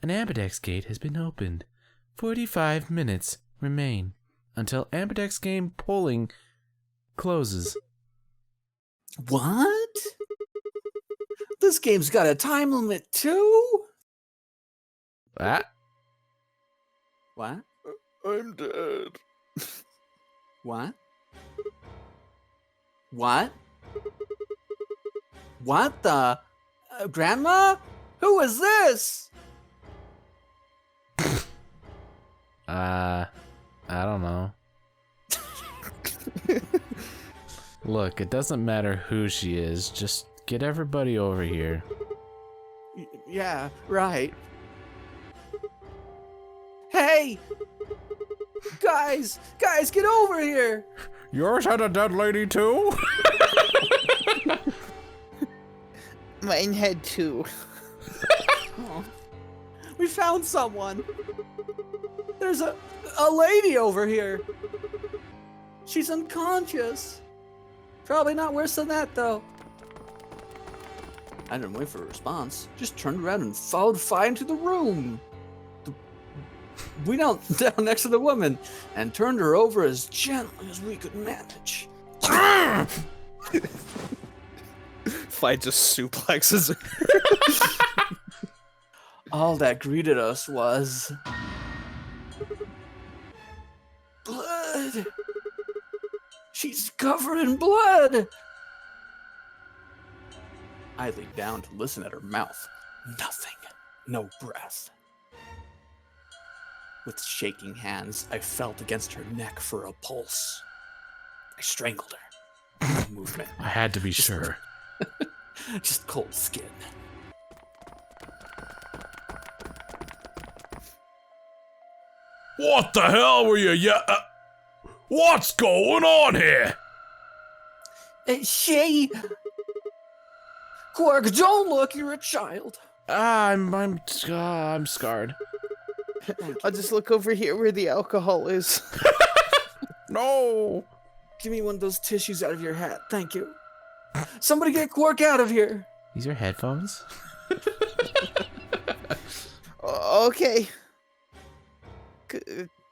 An ambidex gate has been opened. 45 minutes remain until ambidex game polling closes. What? This game's got a time limit too? Ah, What? I'm dead. What? What? What the? Grandma? Who is this? I don't know. Look, it doesn't matter who she is. Just get everybody over here. Yeah, right. Hey! Guys, get over here! Yours had a dead lady too? Mine had two. Oh, we found someone. There's a lady over here. She's unconscious. Probably not worse than that, though. I didn't wait for a response. Just turned around and followed Fi into the room. We knelt down next to the woman and turned her over as gently as we could manage. Fi just suplexes her. All that greeted us was blood. She's covered in blood. I leaned down to listen at her mouth. Nothing. No breath. With shaking hands, I felt against her neck for a pulse. I strangled her. No movement. I had to be sure. Just cold skin. What the hell were you? What's going on here? She... Quark, don't look, you're a child. I'm scarred. I'll just look over here where the alcohol is. No. Give me one of those tissues out of your hat, thank you. Somebody get Quark out of here. These are headphones? Okay.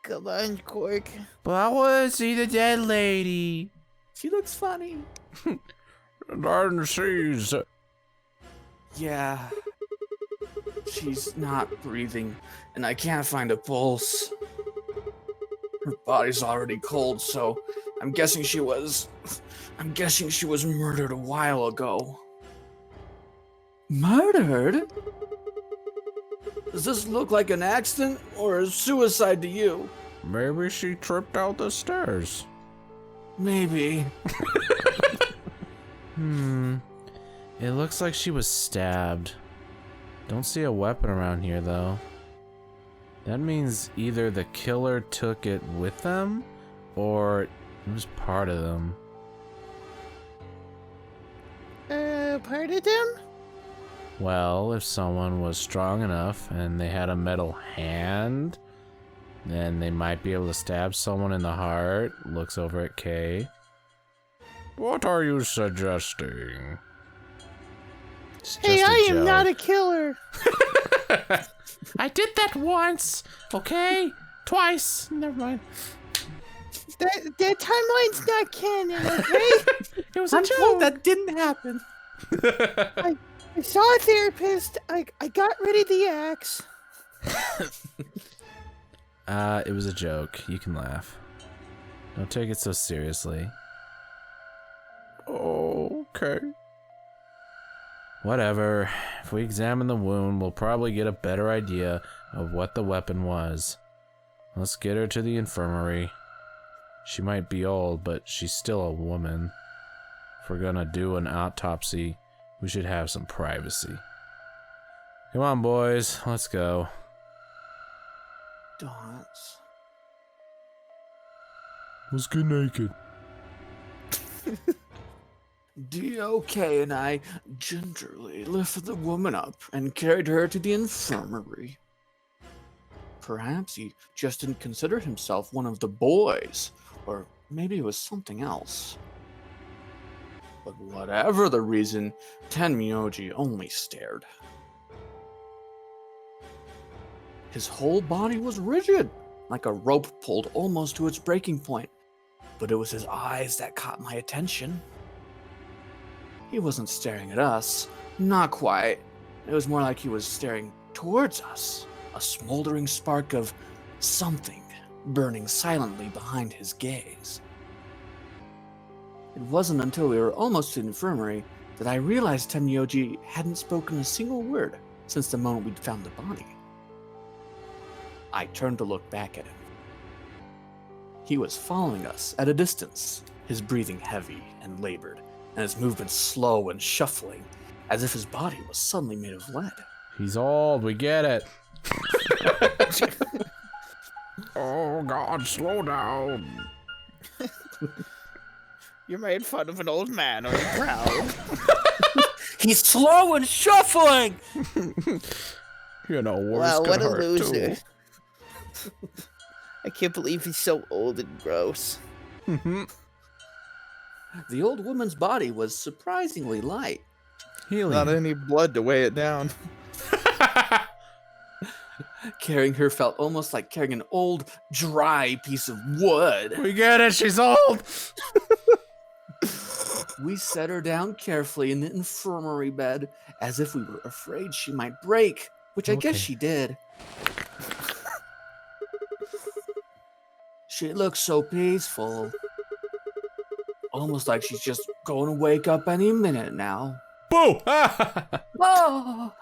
Come on, Quark. But I want to see the dead lady. She looks funny. And she's... Yeah. She's not breathing, and I can't find a pulse. Her body's already cold, so I'm guessing she was murdered a while ago. Murdered? Does this look like an accident or a suicide to you? Maybe she tripped out the stairs. Maybe. It looks like she was stabbed. Don't see a weapon around here, though. That means either the killer took it with them, or it was part of them. Part of them? Well, if someone was strong enough and they had a metal hand, then they might be able to stab someone in the heart. Looks over at Kay. What are you suggesting? It's Hey, just a I am joke. not a killer. I did that once, okay? Twice. Never mind. That timeline's not canon, okay? It was a I'm joke. told that didn't happen. I saw a therapist. I got rid of the axe. It was a joke. You can laugh. Don't take it so seriously. Okay. Whatever. If we examine the wound, we'll probably get a better idea of what the weapon was. Let's get her to the infirmary. She might be old, but she's still a woman. If we're gonna do an autopsy, we should have some privacy. Come on, boys. Let's go. Dots. Let's get naked. DOK and I gingerly lifted the woman up and carried her to the infirmary. Perhaps he just didn't consider himself one of the boys, or maybe it was something else. But whatever the reason, Tenmyoji only stared. His whole body was rigid, like a rope pulled almost to its breaking point. But it was his eyes that caught my attention. He wasn't staring at us. Not quite. It was more like he was staring towards us. A smoldering spark of something burning silently behind his gaze. It wasn't until we were almost to the infirmary that I realized Tenryoji hadn't spoken a single word since the moment we'd found the body. I turned to look back at him. He was following us at a distance, his breathing heavy and labored, and his movements slow and shuffling, as if his body was suddenly made of lead. He's old, we get it. Oh God, slow down. You made fun of an old man. Are you proud? He's slow and shuffling! You know, words Wow, can what a hurt loser. too. I can't believe he's so old and gross. The old woman's body was surprisingly light. Healing. Not any blood to weigh it down. Carrying her felt almost like carrying an old, dry piece of wood. We get it, she's old. We set her down carefully in the infirmary bed, as if we were afraid she might break, which I guess Okay. she did. She looked so peaceful. Almost like she's just going to wake up any minute now. Boo! Oh!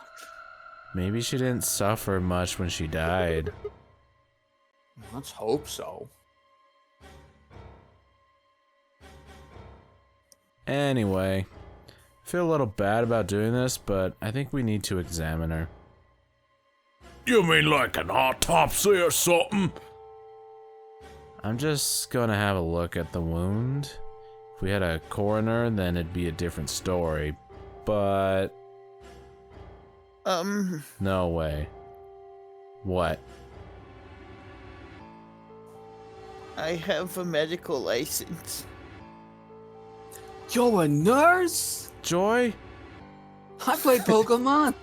Maybe she didn't suffer much when she died. Let's hope so. Anyway, I feel a little bad about doing this, but I think we need to examine her. You mean like an autopsy or something? I'm just gonna have a look at the wound. If we had a coroner, then it'd be a different story. But no way. What? I have a medical license. You're a nurse? Joy? I play Pokemon.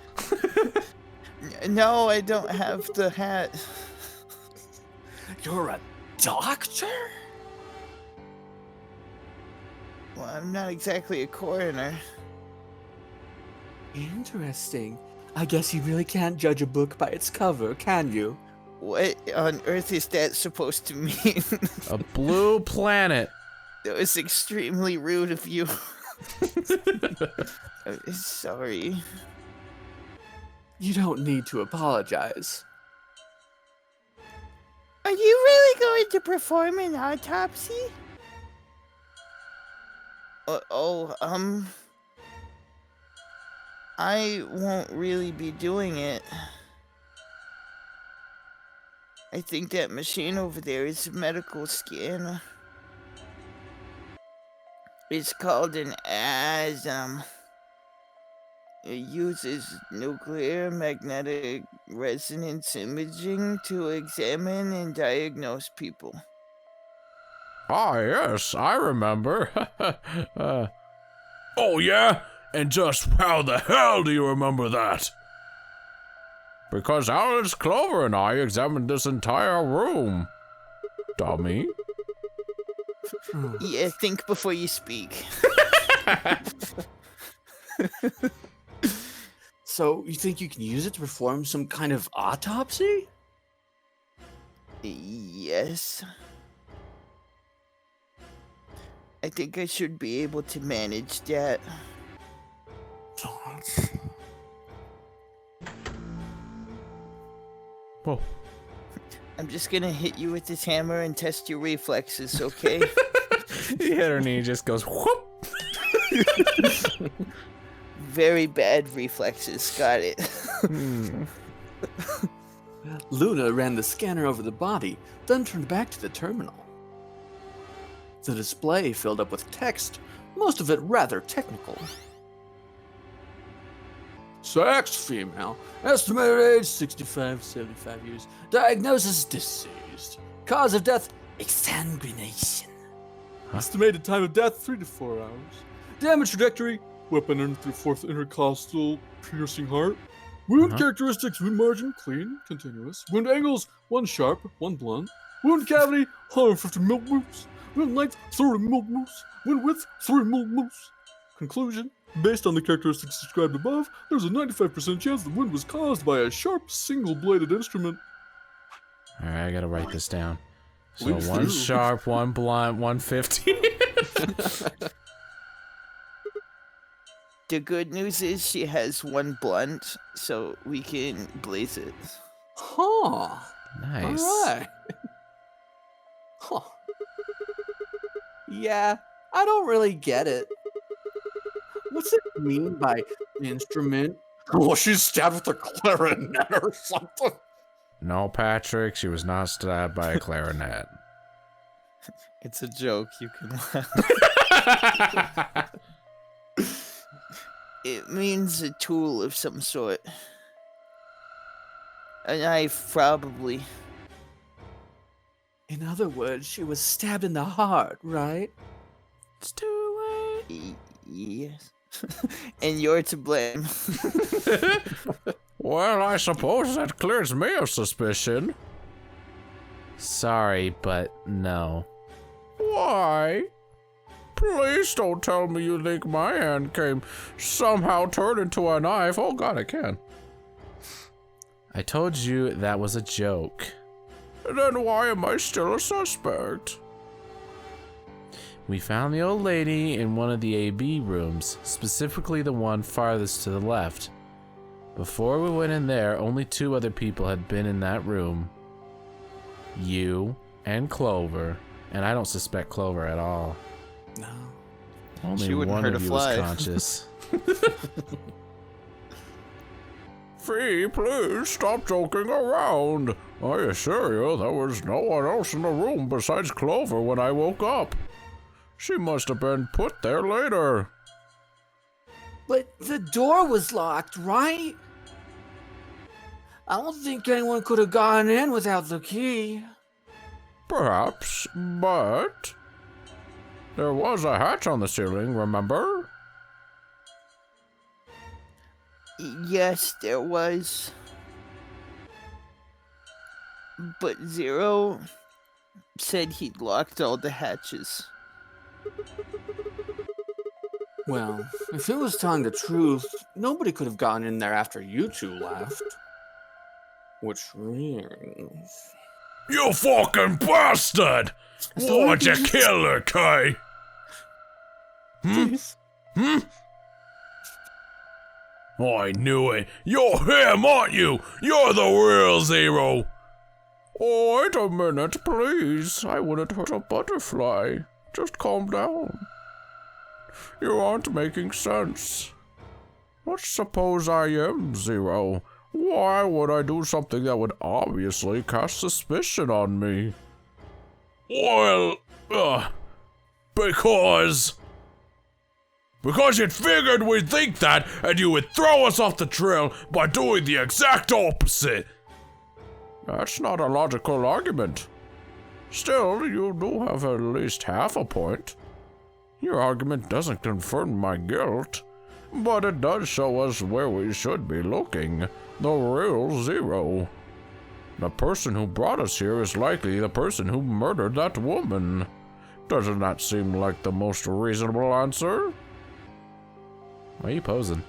No, I don't have the hat. You're a doctor? Well, I'm not exactly a coroner. Interesting. I guess you really can't judge a book by its cover, can you? What on earth is that supposed to mean? A blue planet. That was extremely rude of you. I'm sorry. You don't need to apologize. Are you really going to perform an autopsy? I won't really be doing it. I think that machine over there is a medical scanner. It's called an ASM. It uses nuclear magnetic resonance imaging to examine and diagnose people. Ah, yes, I remember. Oh, yeah? And just how the hell do you remember that? Because Alice, Clover, and I examined this entire room. Dummy. Yeah, think before you speak. So, you think you can use it to perform some kind of autopsy? Yes. I think I should be able to manage that. Whoa. I'm just gonna hit you with this hammer and test your reflexes, okay? He hit her knee, just goes whoop. Very bad reflexes, got it. Luna ran the scanner over the body, then turned back to the terminal. The display filled up with text, most of it rather technical. Sex, female. Estimated age, 65, 75 years. Diagnosis, deceased. Cause of death, exsanguination. Estimated time of death, 3 to 4 hours. Damage trajectory, weapon entered through 4th intercostal, piercing heart. Wound characteristics: wound margin, clean, continuous. Wound angles: 1 sharp, 1 blunt. Wound cavity: 150 millimeters. Wound length: 30 millimeters. Wound width: 3 millimeters. Conclusion: based on the characteristics described above, there's a 95% chance the wound was caused by a sharp, single-bladed instrument. All right, I gotta write this down. So Please 1 do. sharp, 1 blunt, 150. The good news is she has 1 blunt, so we can blaze it. Huh. Nice. Alright. Huh. Yeah, I don't really get it. What's it mean by instrument? Oh, she's stabbed with a clarinet or something. No, Patrick, she was not stabbed by a clarinet. It's a joke. You can laugh. It means a tool of some sort. A knife, probably. In other words, she was stabbed in the heart, right? It's too Yes. And you're to blame. late. Well, I suppose that clears me of suspicion. Sorry, but no. Why? Please don't tell me you think my hand came somehow turned into a knife. Oh god, I can. I told you that was a joke. Then why am I still a suspect? We found the old lady in one of the AB rooms, specifically the one farthest to the left. Before we went in there, only 2 other people had been in that room. You and Clover, and I don't suspect Clover at all. No. Only She wouldn't one hurt of a you was fly. conscious. Fee, please stop joking around. I assure you there was no one else in the room besides Clover when I woke up. She must have been put there later. But the door was locked, right? I don't think anyone could have gone in without the key. Perhaps, but there was a hatch on the ceiling, remember? Yes, there was. But Zero said he'd locked all the hatches. Well, if he was telling the truth, nobody could have gone in there after you 2 left. Which means... You fucking bastard! Why'd you kill her, Kay? Jeez. I knew it. You're him, aren't you? You're the real Zero. Oh, wait a minute, please. I wouldn't hurt a butterfly. Just calm down. You aren't making sense. Let's suppose I am Zero. Why would I do something that would obviously cast suspicion on me? Well, because you'd figured we'd think that, and you would throw us off the trail by doing the exact opposite. That's not a logical argument. Still, you do have at least half a point. Your argument doesn't confirm my guilt, but it does show us where we should be looking. The real Zero. The person who brought us here is likely the person who murdered that woman. Doesn't that seem like the most reasonable answer? Why are you posing?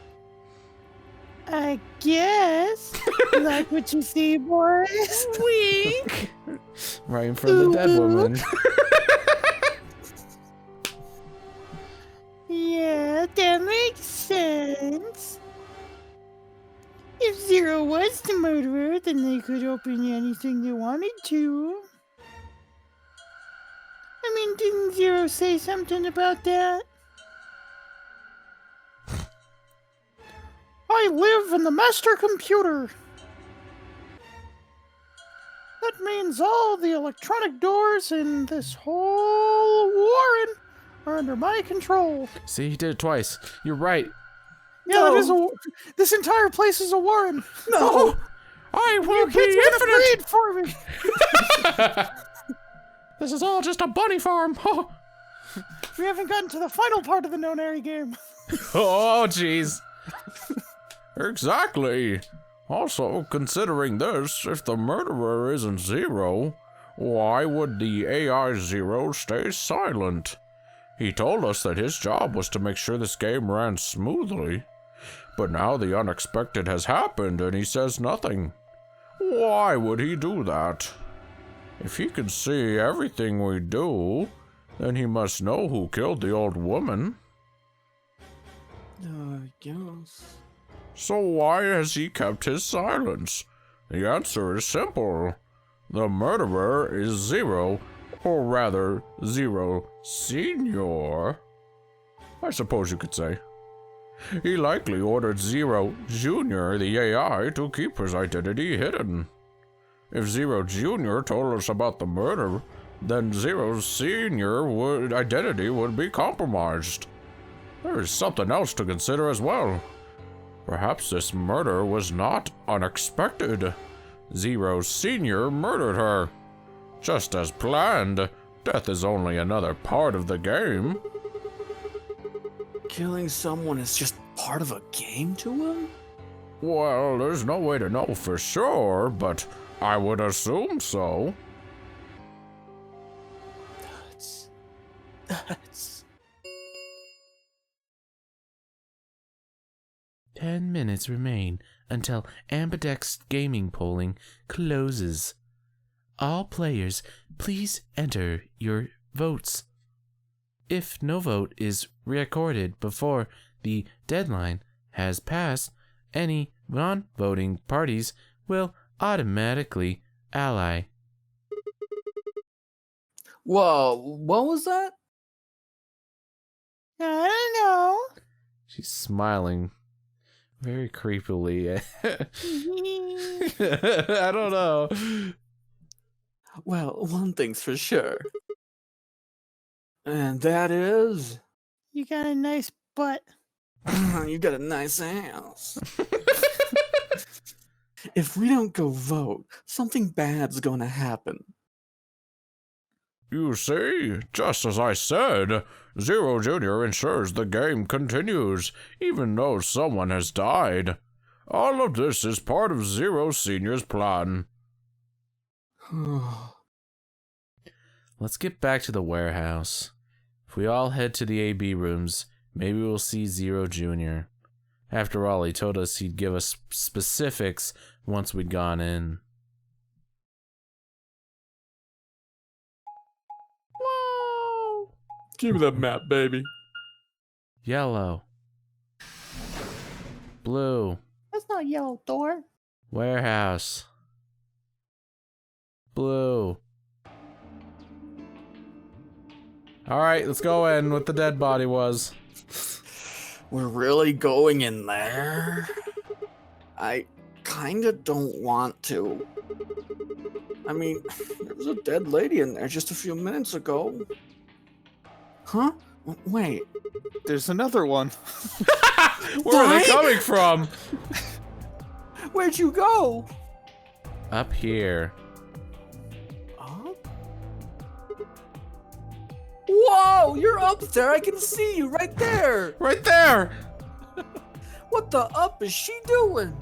I guess. Like what you see, boys? Wink. Right in front of the dead woman. Yeah, that makes sense. If Zero was the murderer, then they could open anything they wanted to. I mean, didn't Zero say something about that? I live in the master computer. That means all the electronic doors in this whole Warren are under my control. See, he did it twice. You're right. Yeah, that is this entire place is a Warren. No! I will You kids gonna breed for me. This is all just a bunny farm. We haven't gotten to the final part of the Nonary game. Oh, jeez. Exactly. Also, considering this, if the murderer isn't Zero, why would the AI Zero stay silent? He told us that his job was to make sure this game ran smoothly. But now the unexpected has happened and he says nothing. Why would he do that? If he can see everything we do, then he must know who killed the old woman. Yes. So why has he kept his silence? The answer is simple. The murderer is Zero, or rather, Zero Senior, I suppose you could say. He likely ordered Zero Junior, the AI, to keep his identity hidden. If Zero Junior told us about the murder, then Zero Senior identity would be compromised. There is something else to consider as well. Perhaps this murder was not unexpected. Zero Senior murdered her. Just as planned, death is only another part of the game. Killing someone is just part of a game to him? Well, there's no way to know for sure, but I would assume so. That's... 10 minutes remain until Ambidex gaming polling closes. All players, please enter your votes. If no vote is recorded before the deadline has passed, any non-voting parties will automatically ally. Whoa, what was that? I don't know. She's smiling very creepily. I don't know. Well, one thing's for sure. And that is... You got a nice butt. You got a nice ass. If we don't go vote, something bad's gonna happen. You see, just as I said, Zero Junior ensures the game continues, even though someone has died. All of this is part of Zero Senior's plan. Let's get back to the warehouse. If we all head to the AB rooms, maybe we'll see Zero Junior. After all, he told us he'd give us specifics once we'd gone in. Whoa! Give me that map, baby. Yellow. Blue. That's not yellow, Thor. Warehouse. Blue. Alright, let's go in what the dead body was. We're really going in there? I kinda don't want to. I mean, there was a dead lady in there just a few minutes ago. Huh? Wait. There's another one. Where are they What? coming from? Where'd you go? Up here. Up? Whoa! You're up there! I can see you right there! Right there! What the up is she doing?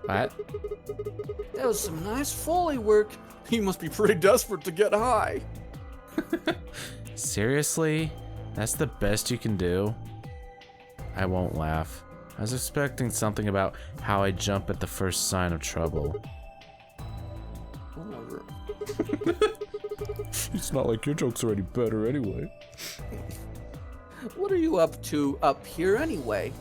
What? That was some nice Foley work. He must be pretty desperate to get high. Seriously? That's the best you can do? I won't laugh. I was expecting something about how I jump at the first sign of trouble. Whatever. It's not like your joke's already better anyway. What are you up to up here anyway?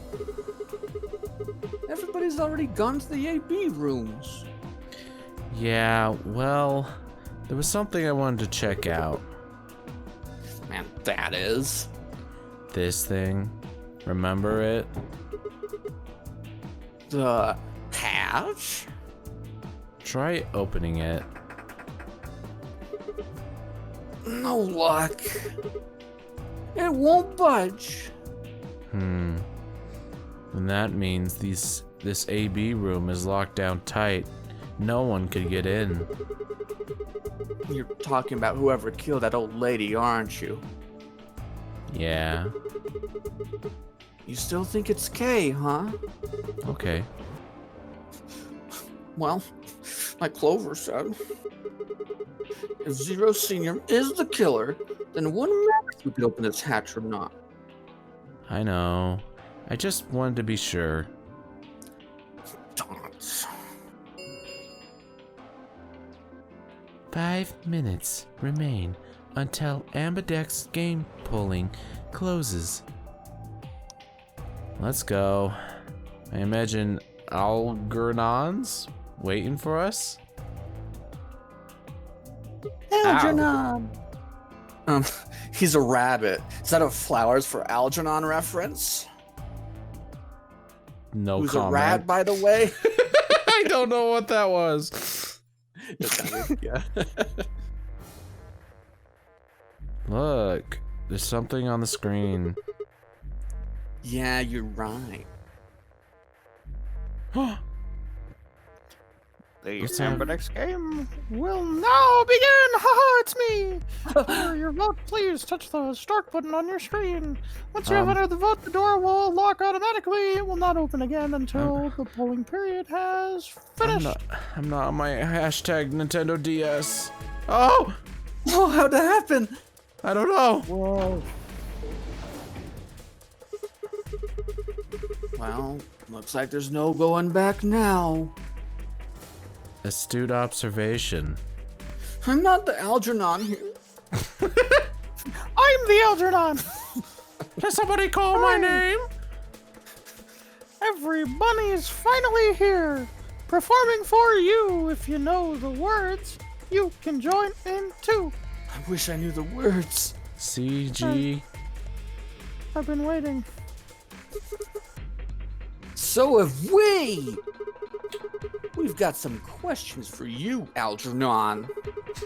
Everybody's already gone to the AB rooms. Yeah, well, there was something I wanted to check out. Man, that is. This thing. Remember it? The hatch? Try opening it. No luck. It won't budge. And that means this AB room is locked down tight. No one could get in. You're talking about whoever killed that old lady, aren't you? Yeah. You still think it's K, huh? Okay. Well, like Clover said, if Zero Senior is the killer, then it wouldn't matter if we could open this hatch or not. I know. I just wanted to be sure. Donuts. 5 minutes remain until Ambidex's game polling closes. Let's go. I imagine Algernon's waiting for us. Algernon. He's a rabbit. Is that a Flowers for Algernon reference? No Who's comment. a rat, by the way? I don't know what that was. Yeah. Look, there's something on the screen. Yeah, you're right. The What's that? Ambidex game. Will now begin! Haha, it's me! For your vote, please touch the start button on your screen. Once you have entered the vote, the door will lock automatically. It will not open again until the polling period has finished. I'm not on my hashtag Nintendo DS. Oh! Oh, how'd that happen? I don't know. Whoa. Well, looks like there's no going back now. Astute observation. I'm not the Algernon here. I'm the Algernon! Can somebody call my name? Every bunny's finally here, performing for you. If you know the words, you can join in too. I wish I knew the words. CG. I've been waiting. So have we! We've got some questions for you, Algernon.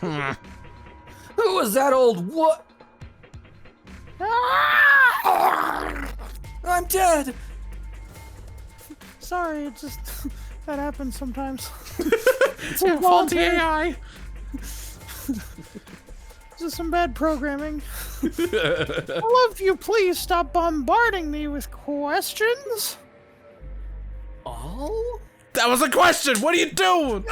Who was that old what? I'm dead! Sorry, it just that happens sometimes. It's your faulty AI. Just some bad programming. All of you, please stop bombarding me with questions. Oh? That was a question. What are you doing?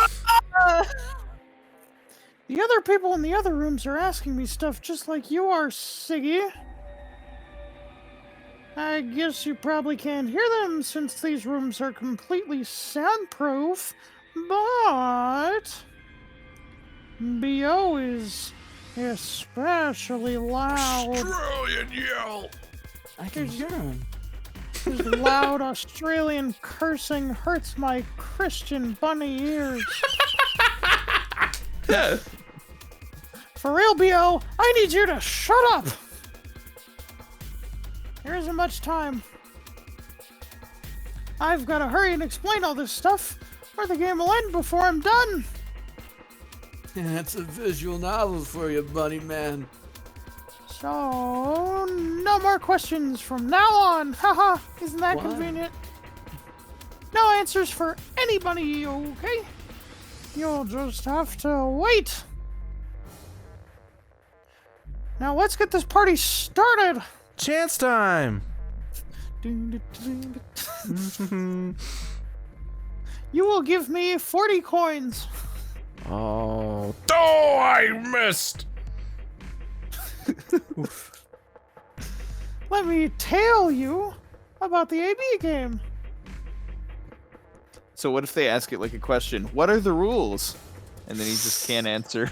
The other people in the other rooms are asking me stuff just like you are, Siggy. I guess you probably can't hear them since these rooms are completely soundproof, but B.O. is especially loud. Australian yell. I can hear him. His loud Australian cursing hurts my Christian bunny ears. For real, B.O., I need you to shut up! There isn't much time. I've got to hurry and explain all this stuff, or the game will end before I'm done. That's a visual novel for you, bunny man. So, no more questions from now on. Haha, isn't that Why? convenient? No answers for anybody, okay? You'll just have to wait. Now let's get this party started. Chance time. You will give me 40 coins. Oh. Oh, I missed. Let me tell you about the AB game. So what if they ask it like a question? What are the rules? And then he just can't answer.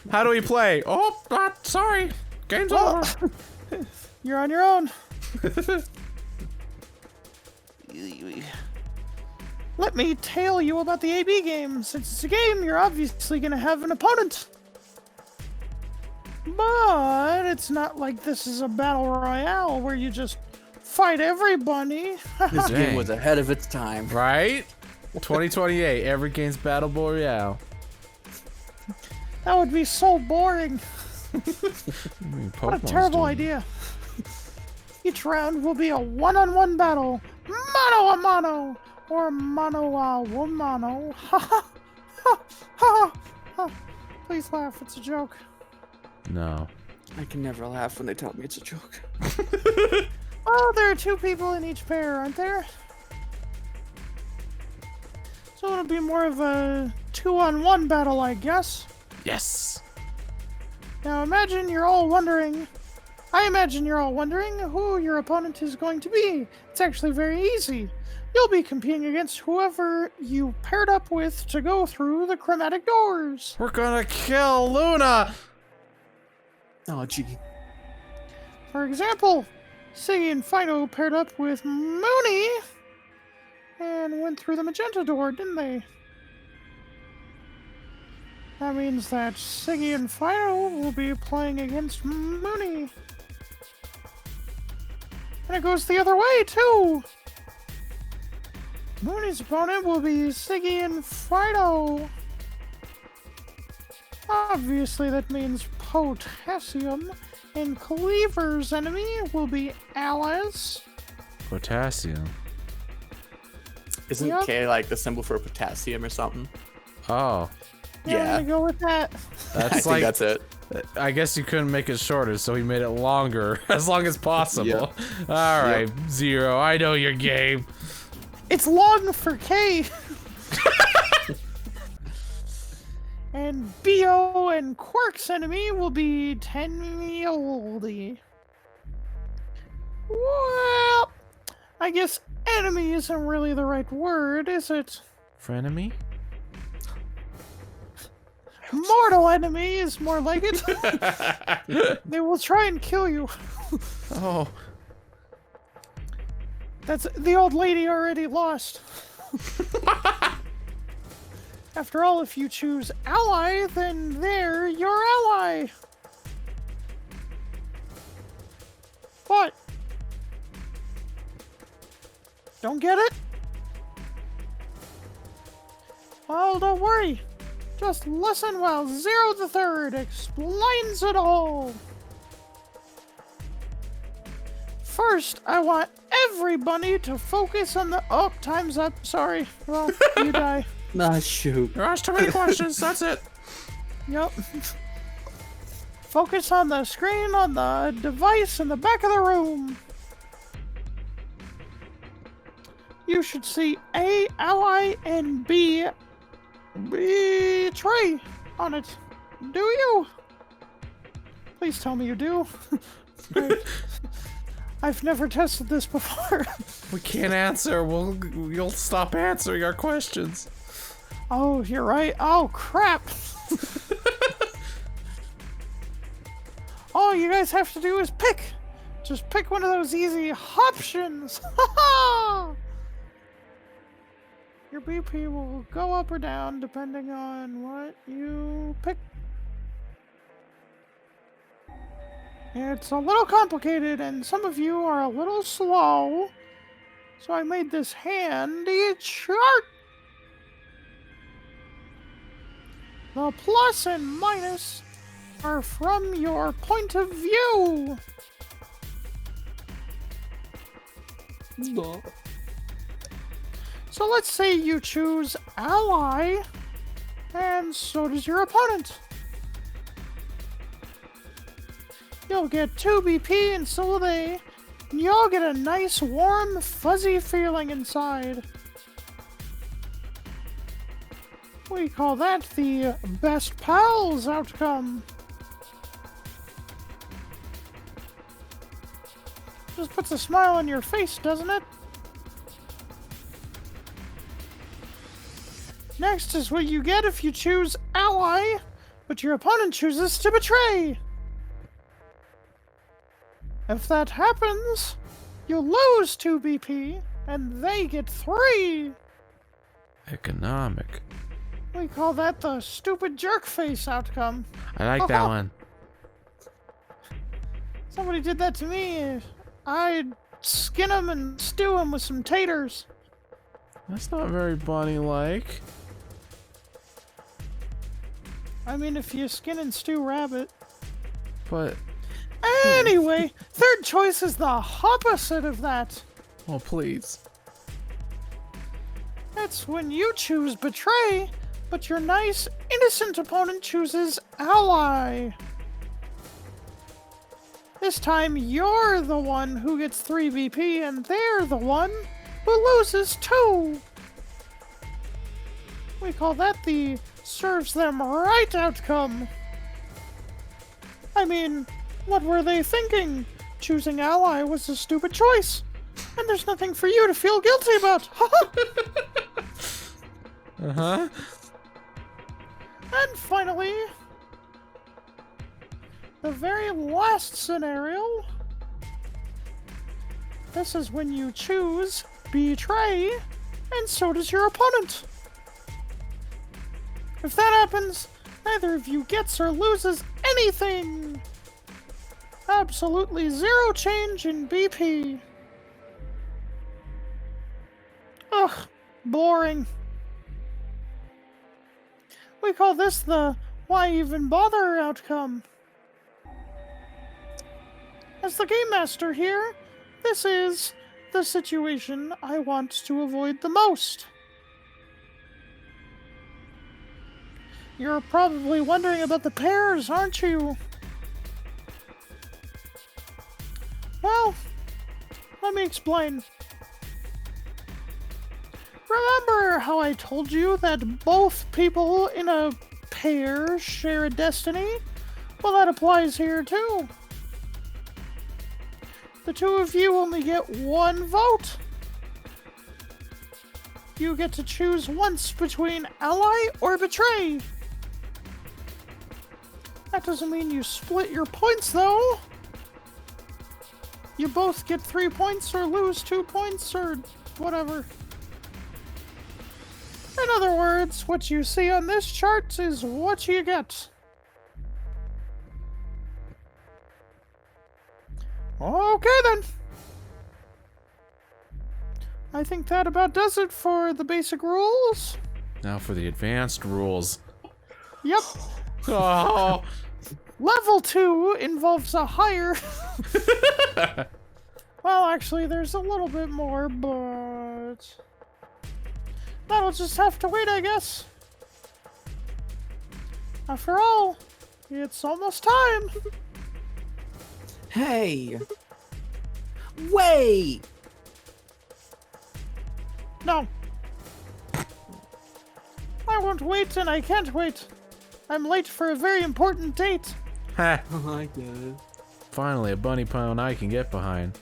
How do we play? Oh, sorry. Game's over. You're on your own. Let me tell you about the AB game. Since it's a game, you're obviously going to have an opponent. But it's not like this is a battle royale where you just fight everybody. This game Dang. was ahead of its time. Right? 2028. Every game's Battle Royale. That would be so boring. What a terrible idea. Each round will be a one-on-one battle. Mano a mano. Or mano a mano. Ha ha ha ha. Please laugh, it's a joke. No. I can never laugh when they tell me it's a joke. Oh, there are 2 people in each pair, aren't there? So it'll be more of a 2-on-1 battle, I guess. Yes. Now I imagine you're all wondering who your opponent is going to be. It's actually very easy. You'll be competing against whoever you paired up with to go through the chromatic doors. We're gonna kill Luna. Oh, gee. For example, Siggy and Fido paired up with Mooney and went through the magenta door, didn't they? That means that Siggy and Fido will be playing against Mooney. And it goes the other way, too! Mooney's opponent will be Siggy and Fido. Obviously, that means Potassium. And Cleaver's enemy will be Alice. Potassium. Isn't Yep. K like the symbol for potassium or something? Oh, Yeah, I'm Yeah. gonna go with that. I that's think like. that's it. I guess you couldn't make it shorter, so he made it longer, as long as possible. Yep. All right, Zero. I know your game. It's long for K. And Bo and Quark's enemy will be Tennioldi. Well, I guess enemy isn't really the right word, is it? Frenemy? Mortal enemy is more like it. They will try and kill you. Oh, That's the old lady already lost. After all, if you choose ally, then they're your ally. What? Don't get it? Well, don't worry. Just listen while Zero the Third explains it all. First, I want everybody to focus on the... Oh, time's up. Sorry. Well, you die. Nah, shoot. there are too many questions. That's it. Yep. Focus on the screen on the device in the back of the room. You should see A, ally, and B, betray on it. Do you? Please tell me you do. Great. I've never tested this before. We can't answer. You'll stop answering our questions. Oh, you're right. Oh, crap. All you guys have to do is pick. Just pick one of those easy options. Your BP will go up or down depending on what you pick. It's a little complicated and some of you are a little slow. So I made this handy chart. The plus and minus are from your point of view. No. So let's say you choose ally, and so does your opponent. You'll get 2 BP and so will they, and you'll get a nice warm fuzzy feeling inside. We call that the best pals outcome. Just puts a smile on your face, doesn't it? Next is what you get if you choose ally, but your opponent chooses to betray. If that happens, you lose 2 BP, and they get 3. Economic. We call that the stupid jerk face outcome. I like that one. Somebody did that to me. I'd skin him and stew him with some taters. That's not very bunny-like. I mean, if you skin and stew rabbit. But, Anyway, third choice is the opposite of that. oh please. That's when you choose betray, but your nice, innocent opponent chooses ally. This time you're the one who gets 3 BP and they're the one who loses 2. We call that the serves them right outcome. I mean, what were they thinking? Choosing ally was a stupid choice. And there's nothing for you to feel guilty about. Uh-huh. And finally, the very last scenario. This is when you choose betray, and so does your opponent. If that happens, neither of you gets or loses anything. Absolutely 0 change in BP. Ugh, boring. We call this the why even bother outcome. As the Game Master here, this is the situation I want to avoid the most. You're probably wondering about the pairs, aren't you? Well, let me explain. Remember how I told you that both people in a pair share a destiny? Well, that applies here too. The 2 of you only get 1 vote. You get to choose once between ally or betray. That doesn't mean you split your points, though. You both get 3 points or lose 2 points or whatever. In other words, what you see on this chart is what you get. Okay then. I think that about does it for the basic rules. Now for the advanced rules. Yep. Oh. Level 2 involves a higher... Well, actually, there's a little bit more, but... That'll just have to wait, I guess. After all, it's almost time. Hey! Wait! No. I won't wait, and I can't wait. I'm late for a very important date. Ha! I get it. Finally, a bunny pone I can get behind.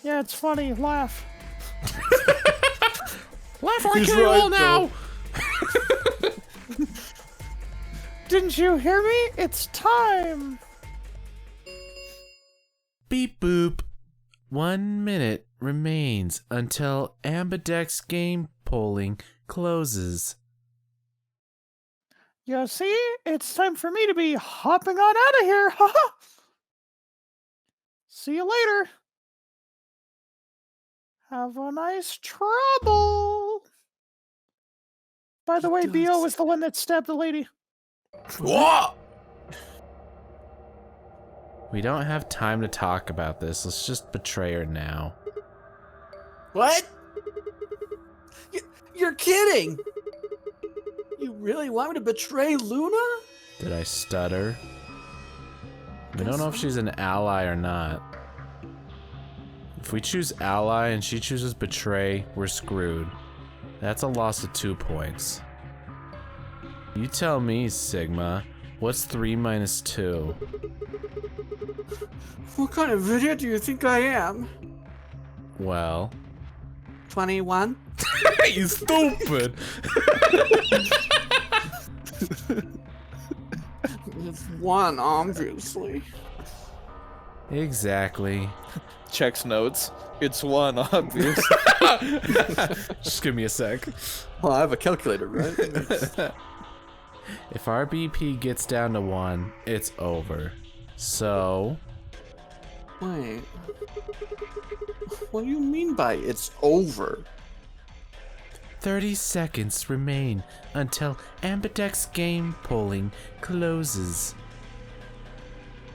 Yeah, it's funny. Laugh. Laugh or I He's kill you right, all now! Didn't you hear me? It's time. Beep boop. 1 minute remains until Ambidex game polling closes. You see, it's time for me to be hopping on out of here. Haha. See you later. Have a nice trouble. By the way, B.O. was the one that stabbed the lady. What? We don't have time to talk about this. Let's just betray her now. What? You're kidding! You really want me to betray Luna? Did I stutter? We don't know if she's an ally or not. If we choose ally and she chooses betray, we're screwed. That's a loss of 2 points. You tell me, Sigma. What's 3 minus 2? What kind of idiot do you think I am? Well... 21? You stupid! It's 1, obviously. Exactly. Checks notes. It's 1, obvious. Just give me a sec. Well, I have a calculator, right? If our BP gets down to 1, it's over. So... Wait. What do you mean by it's over? 30 seconds remain until Ambidex game polling closes.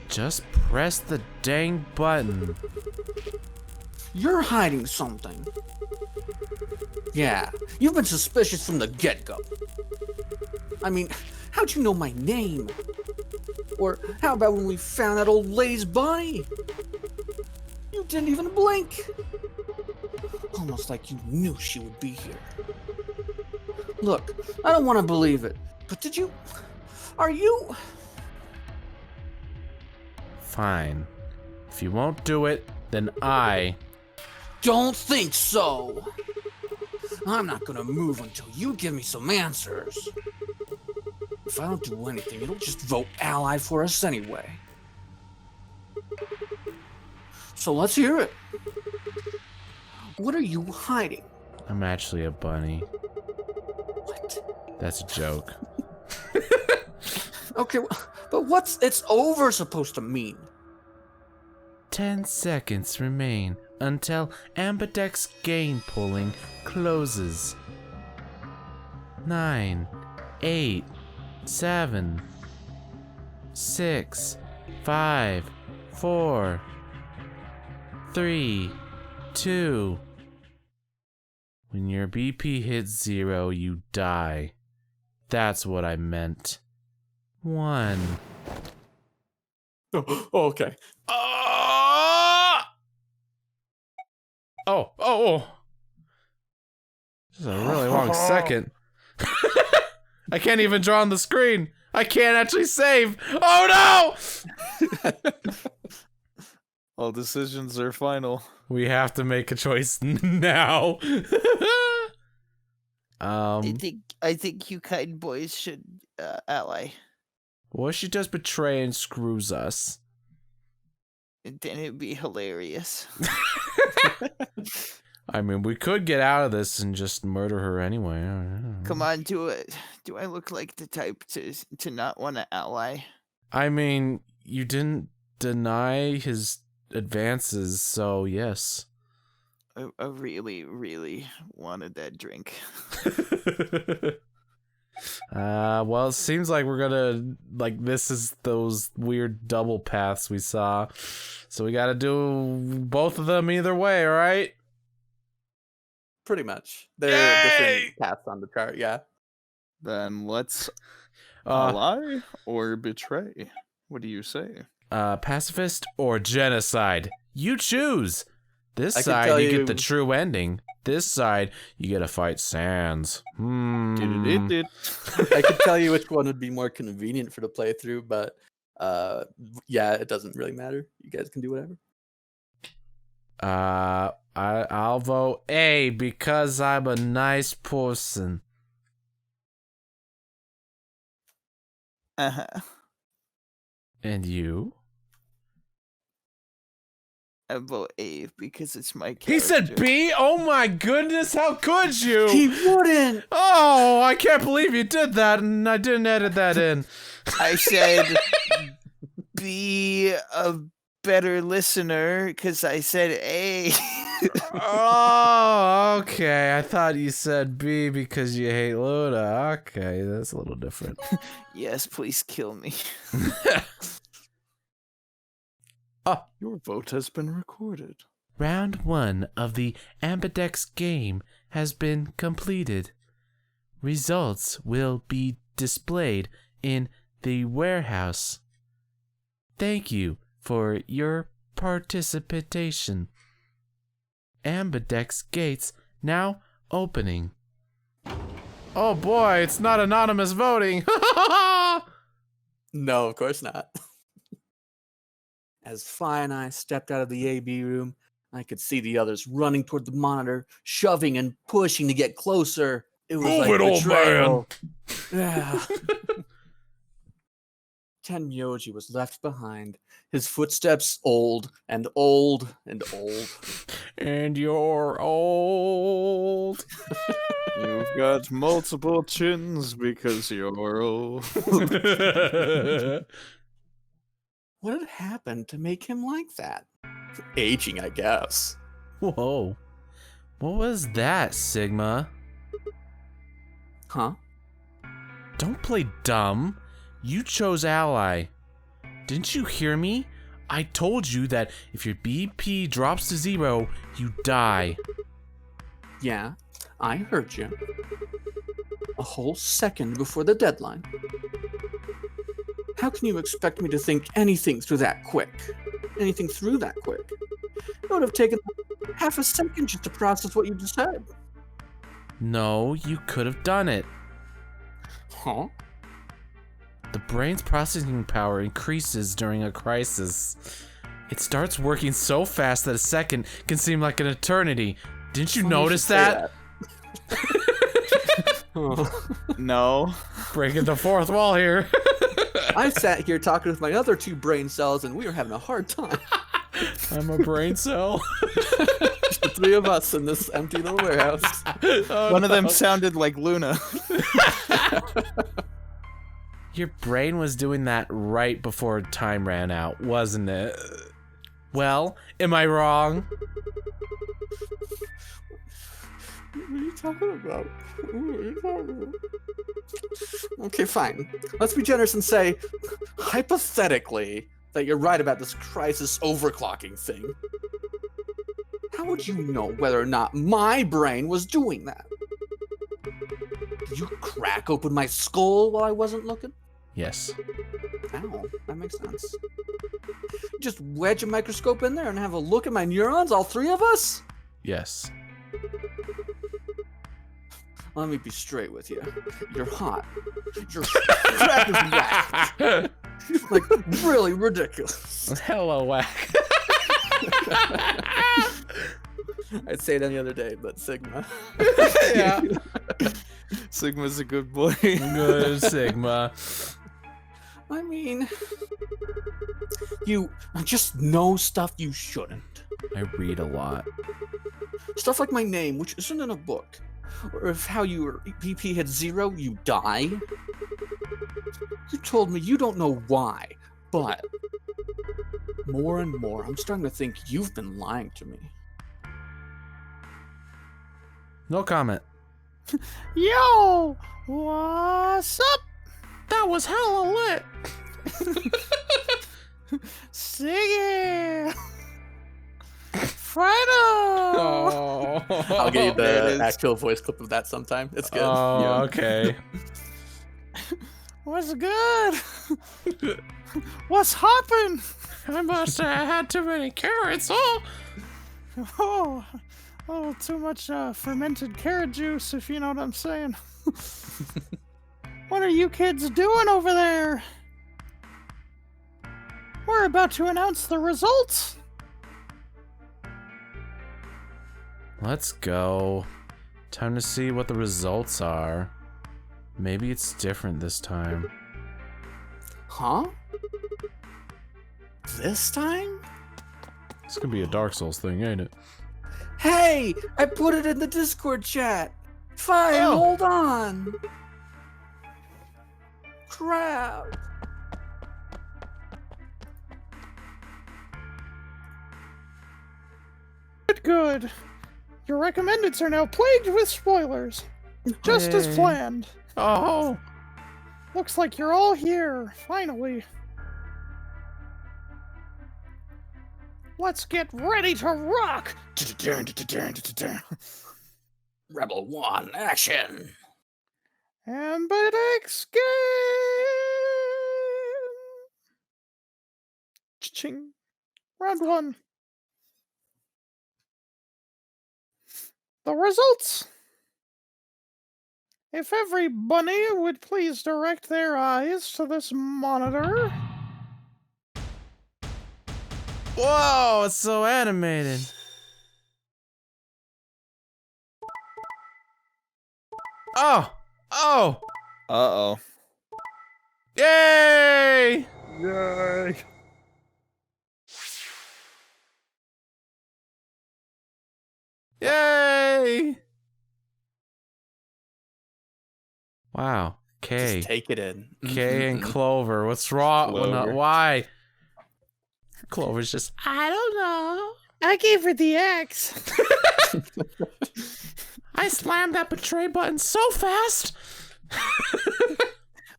Just press the dang button. You're hiding something. Yeah, you've been suspicious from the get-go. I mean, how'd you know my name? Or how about when we found that old lady's body? You didn't even blink. Almost like you knew she would be here. Look, I don't want to believe it, but did you... Are you... Fine. If you won't do it, then I... Don't think so. I'm not gonna move until you give me some answers. If I don't do anything, it'll just vote ally for us anyway. So let's hear it. What are you hiding? I'm actually a bunny. What? That's a joke. Okay, but what's it's over supposed to mean? 10 seconds remain until Ambidex gain pulling closes. 9, 8, 7, 6, 5, 4, 3, 2. When your BP hits 0, you die. That's what I meant. 1. Oh, okay. Oh. This is a really long second. I can't even draw on the screen. I can't actually save. Oh no! All decisions are final. We have to make a choice now. I think you kind boys should ally. What if she does betray and screws us? Then it'd be hilarious. I mean, we could get out of this and just murder her anyway. I don't know. Come on, do it. Do I look like the type to not want to ally? I mean, you didn't deny his advances, so yes. I really, really wanted that drink. Well, it seems like we're gonna, this is those weird double paths we saw. So we gotta do both of them either way, alright? Pretty much. They're Yay! different paths on the chart, yeah. Then let's ally or betray. What do you say? Pacifist or genocide? You choose! This I can side, tell you get you- the true ending. This side, you gotta fight Sans. I could tell you which one would be more convenient for the playthrough, but yeah, it doesn't really matter. You guys can do whatever. I'll vote A because I'm a nice person. Uh-huh. And you? I vote A because it's my character. He said B? Oh my goodness, how could you? He wouldn't! Oh, I can't believe you did that and I didn't edit that in. I said be a better listener because I said A. Oh, okay. I thought you said B because you hate Luna. Okay, that's a little different. Yes, please kill me. Your vote has been recorded. Round 1 of the Ambidex game has been completed. Results will be displayed in the warehouse. Thank you for your participation. Ambidex gates now opening. Oh boy, it's not anonymous voting. No, of course not. As Fi and I stepped out of the AB room, I could see the others running toward the monitor, shoving and pushing to get closer. It was Move like it, old betrayal. Yeah. Tenmyoji was left behind, his footsteps old and old and old. And you're old. You've got multiple chins because you're old. What had happened to make him like that? Aging, I guess. Whoa. What was that, Sigma? Huh? Don't play dumb. You chose ally. Didn't you hear me? I told you that if your BP drops to 0, you die. Yeah, I heard you. 1 whole second before the deadline. How can you expect me to think anything through that quick? Anything through that quick? It would have taken half a second just to process what you just said. No, you could have done it. Huh? The brain's processing power increases during a crisis. It starts working so fast that a second can seem like an eternity. Didn't you notice that? No. Breaking the fourth wall here. I sat here talking with my other 2 brain cells, and we were having a hard time. I'm a brain cell. The 3 of us in this empty little warehouse. One of them sounded like Luna. Your brain was doing that right before time ran out, wasn't it? Well, am I wrong? What are you talking about? What are you talking about? Okay, fine. Let's be generous and say, hypothetically, that you're right about this crisis overclocking thing. How would you know whether or not my brain was doing that? Did you crack open my skull while I wasn't looking? Yes. Ow, that makes sense. Just wedge a microscope in there and have a look at my neurons, all 3 of us? Yes. Let me be straight with you. You're hot. Your crap is whack. Like, really ridiculous. Hello, whack. I'd say it any other day, but Sigma. Yeah. Sigma's a good boy. Good Sigma. I mean, you just know stuff you shouldn't. I read a lot. Stuff like my name, which isn't in a book. Or if how your BP hit 0, you die. You told me you don't know why, but more and more, I'm starting to think you've been lying to me. No comment. Yo, what's up? That was hella lit. Siggy! Fredo! Oh. I'll get you There it the is. actual voice clip of that sometime. It's good. Oh, Yeah. okay. What's good? What's hoppin'? I must have had too many carrots. Oh. Oh, a little too much fermented carrot juice, if you know what I'm saying. What are you kids doing over there? We're about to announce the results. Let's go. Time to see what the results are. Maybe it's different this time. Huh? This time? It's gonna be a Dark Souls thing, ain't it? Hey, I put it in the Discord chat. Fine, Oh. hold on. Crap. Good. Your recommendeds are now plagued with spoilers. Just as Hey. planned. Oh. Looks like you're all here, finally. Let's get ready to rock! Rebel 1, action. Ambidex game! Cha-ching. Round 1. The results. If every bunny would please direct their eyes to this monitor. Whoa, it's so animated. Oh. Oh. Uh-oh. Yay! Yay. Yay! Wow. K. Just take it in. K and Clover. What's wrong? Clover. Why? Clover's just, I don't know. I gave her the X. I slammed that betray button so fast.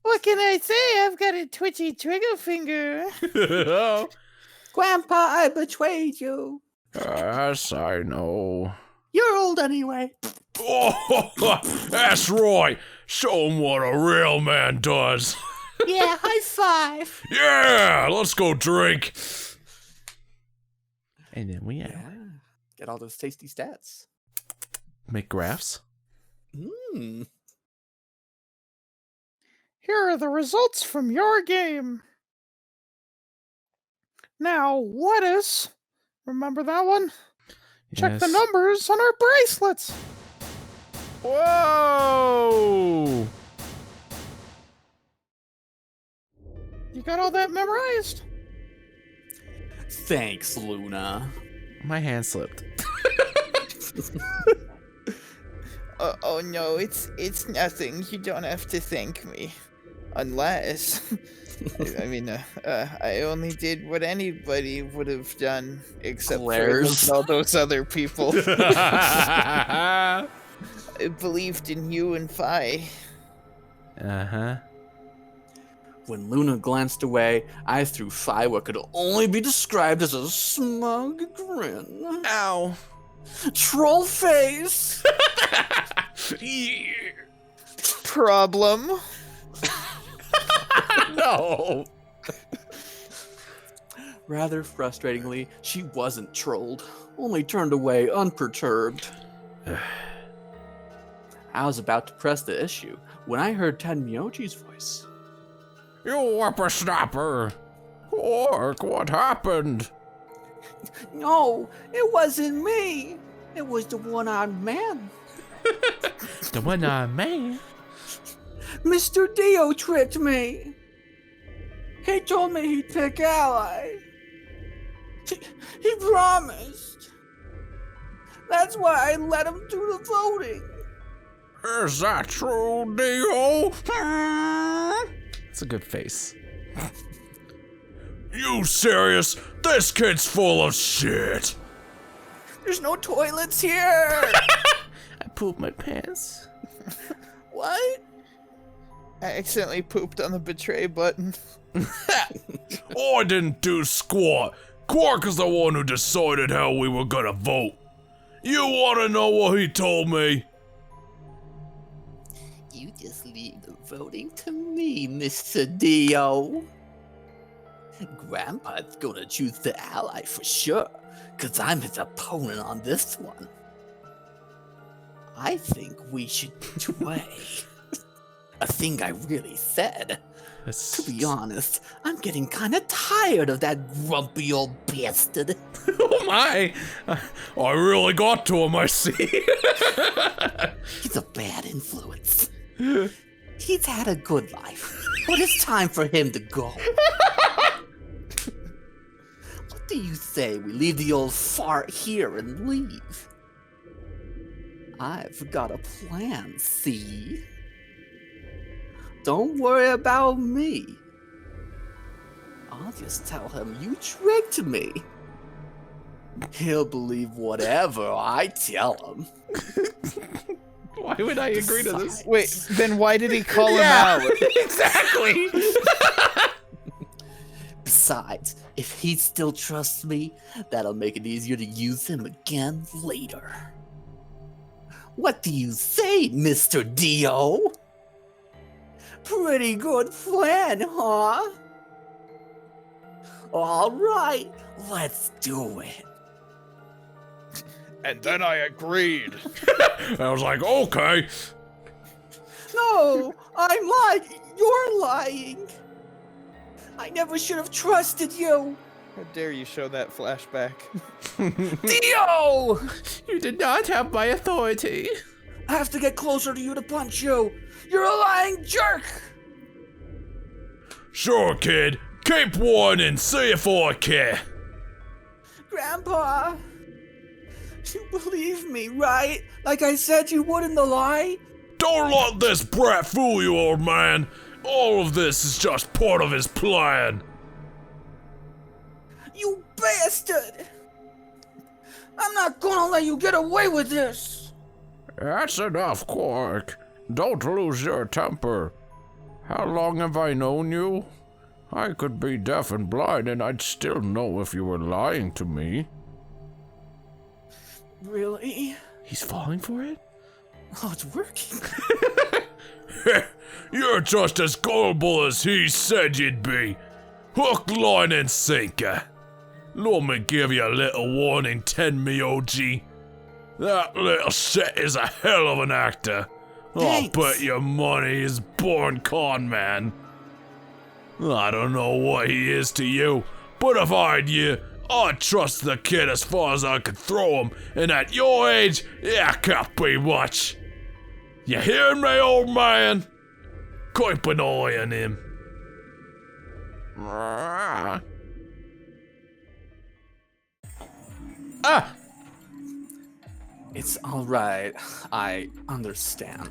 What can I say? I've got a twitchy trigger finger. Oh. Grandpa, I betrayed you. Yes, I know. You're old anyway. Oh, that's right. Show him what a real man does. Yeah, high five. Yeah, let's go drink. And then we Yeah. Get all those tasty stats. make graphs. Mmm. Here are the results from your game. Now, Lettuce, remember that one? Check the Yes. numbers on our bracelets. Whoa! You got all that memorized? Thanks, Luna. My hand slipped. Oh no, it's nothing. You don't have to thank me, unless I mean, I only did what anybody would have done, except Glares. for all those other people. I believed in you and Fi. Uh-huh. When Luna glanced away, I threw Fi what could only be described as a smug grin. Ow. Troll face! Problem. No. Rather frustratingly, she wasn't trolled, only turned away unperturbed. I was about to press the issue when I heard Tenmyoji's voice. You whippersnapper. Quark, what happened? No, it wasn't me. It was the one-eyed man. The one-eyed man. Mr. Dio tricked me. He told me he'd pick Ally. He promised. That's why I let him do the voting. Is that true, Dio? That's a good face. You serious? This kid's full of shit. There's no toilets here. I pooped my pants. What? I accidentally pooped on the betray button. I didn't do squat. Quark is the one who decided how we were gonna vote. You wanna know what he told me? You just leave the voting to me, Mr. Dio. Grandpa's gonna choose the ally for sure, cause I'm his opponent on this one. I think we should sway. A thing I really said. To be honest, I'm getting kinda tired of that grumpy old bastard. Oh my! I really got to him, I see. He's a bad influence. He's had a good life, but it's time for him to go. What do you say we leave the old fart here and leave? I've got a plan, see? Don't worry about me. I'll just tell him you tricked me. He'll believe whatever I tell him. Why would I agree to this? Wait, then why did he call him out? Exactly. Besides, if he still trusts me, that'll make it easier to use him again later. What do you say, Mr. Dio? Pretty good plan, huh? All right, let's do it. And then I agreed. I was like, okay. No, I'm lying. You're lying. I never should have trusted you. How dare you show that flashback? Dio! You did not have my authority. I have to get closer to you to punch you. You're a lying jerk. Sure, kid. Keep warning. See if I care. Grandpa, you believe me, right? Like I said you would in the lie? Don't let this brat fool you, old man. All of this is just part of his plan. You bastard! I'm not gonna let you get away with this! That's enough, Quark. Don't lose your temper. How long have I known you? I could be deaf and blind and I'd still know if you were lying to me. Really? He's falling for it? Oh, it's working. You're just as gullible as he said you'd be. Hook, line, and sinker. Let me give you a little warning, Tenmi OG. That little shit is a hell of an actor. I'll Thanks. bet your money he's born con man. I don't know what he is to you, but if I'd you, I'd trust the kid as far as I could throw him, and at your age, that can't be much. You hearing me, old man? Keep an eye on him. Ah! It's all right. I understand.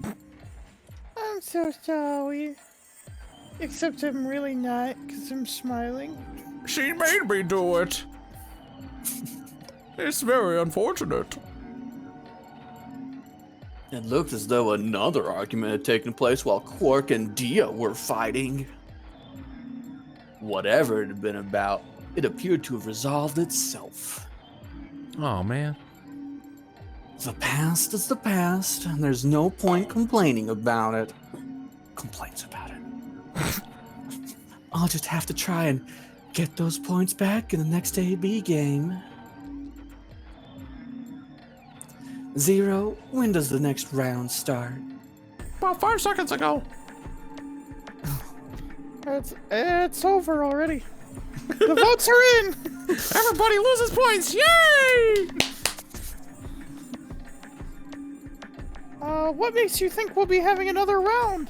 I'm so sorry. Except I'm really not, because I'm smiling. She made me do it. It's very unfortunate. It looked as though another argument had taken place while Quark and Dia were fighting. Whatever it had been about, it appeared to have resolved itself. Oh, man. The past is the past, and there's no point complaining about it. Complaints about it. I'll just have to try and get those points back in the next AB game. Zero, when does the next round start? About 5 seconds ago. It's over already. The votes are in! Everybody loses points. Yay! What makes you think we'll be having another round?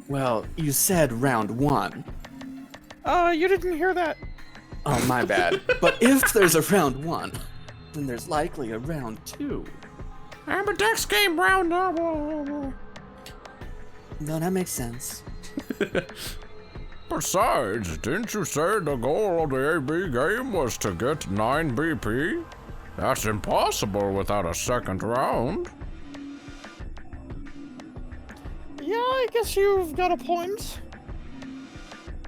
Well, you said round one. You didn't hear that. Oh, my bad. But if there's a round one, then there's likely a round two. Amberdex game round. No, that makes sense. Besides, didn't you say the goal of the AB game was to get 9 BP? That's impossible without a second round. Yeah, I guess you've got a point.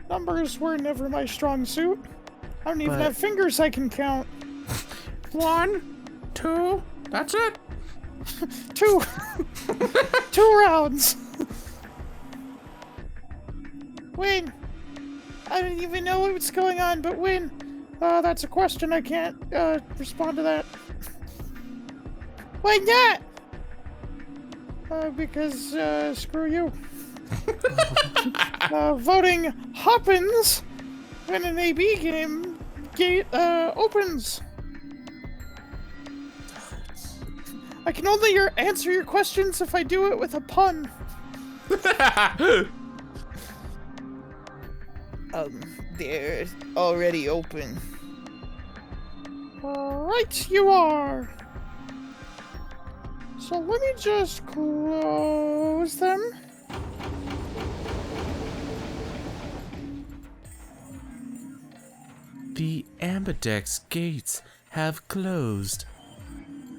Numbers were never my strong suit. I don't even But- have fingers I can count. 1, 2, that's it. 2. 2 rounds. Win. I don't even know what's going on, but win. That's a question. I can't respond to that. Why not? Because screw you. Voting happens when an AB game gate opens. I can only answer your questions if I do it with a pun. They're already open. Right, you are. So let me just close them. The Amberdex gates have closed.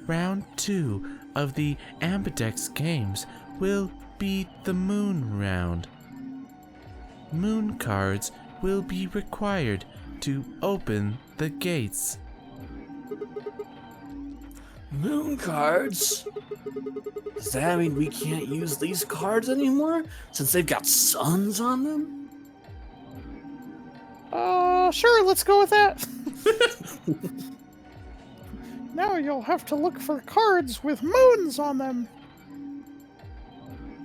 Round 2 of the Amberdex games will be the moon round. Moon cards will be required to open the gates. Moon cards? Does that mean we can't use these cards anymore since they've got suns on them? Sure, let's go with that. Now you'll have to look for cards with moons on them.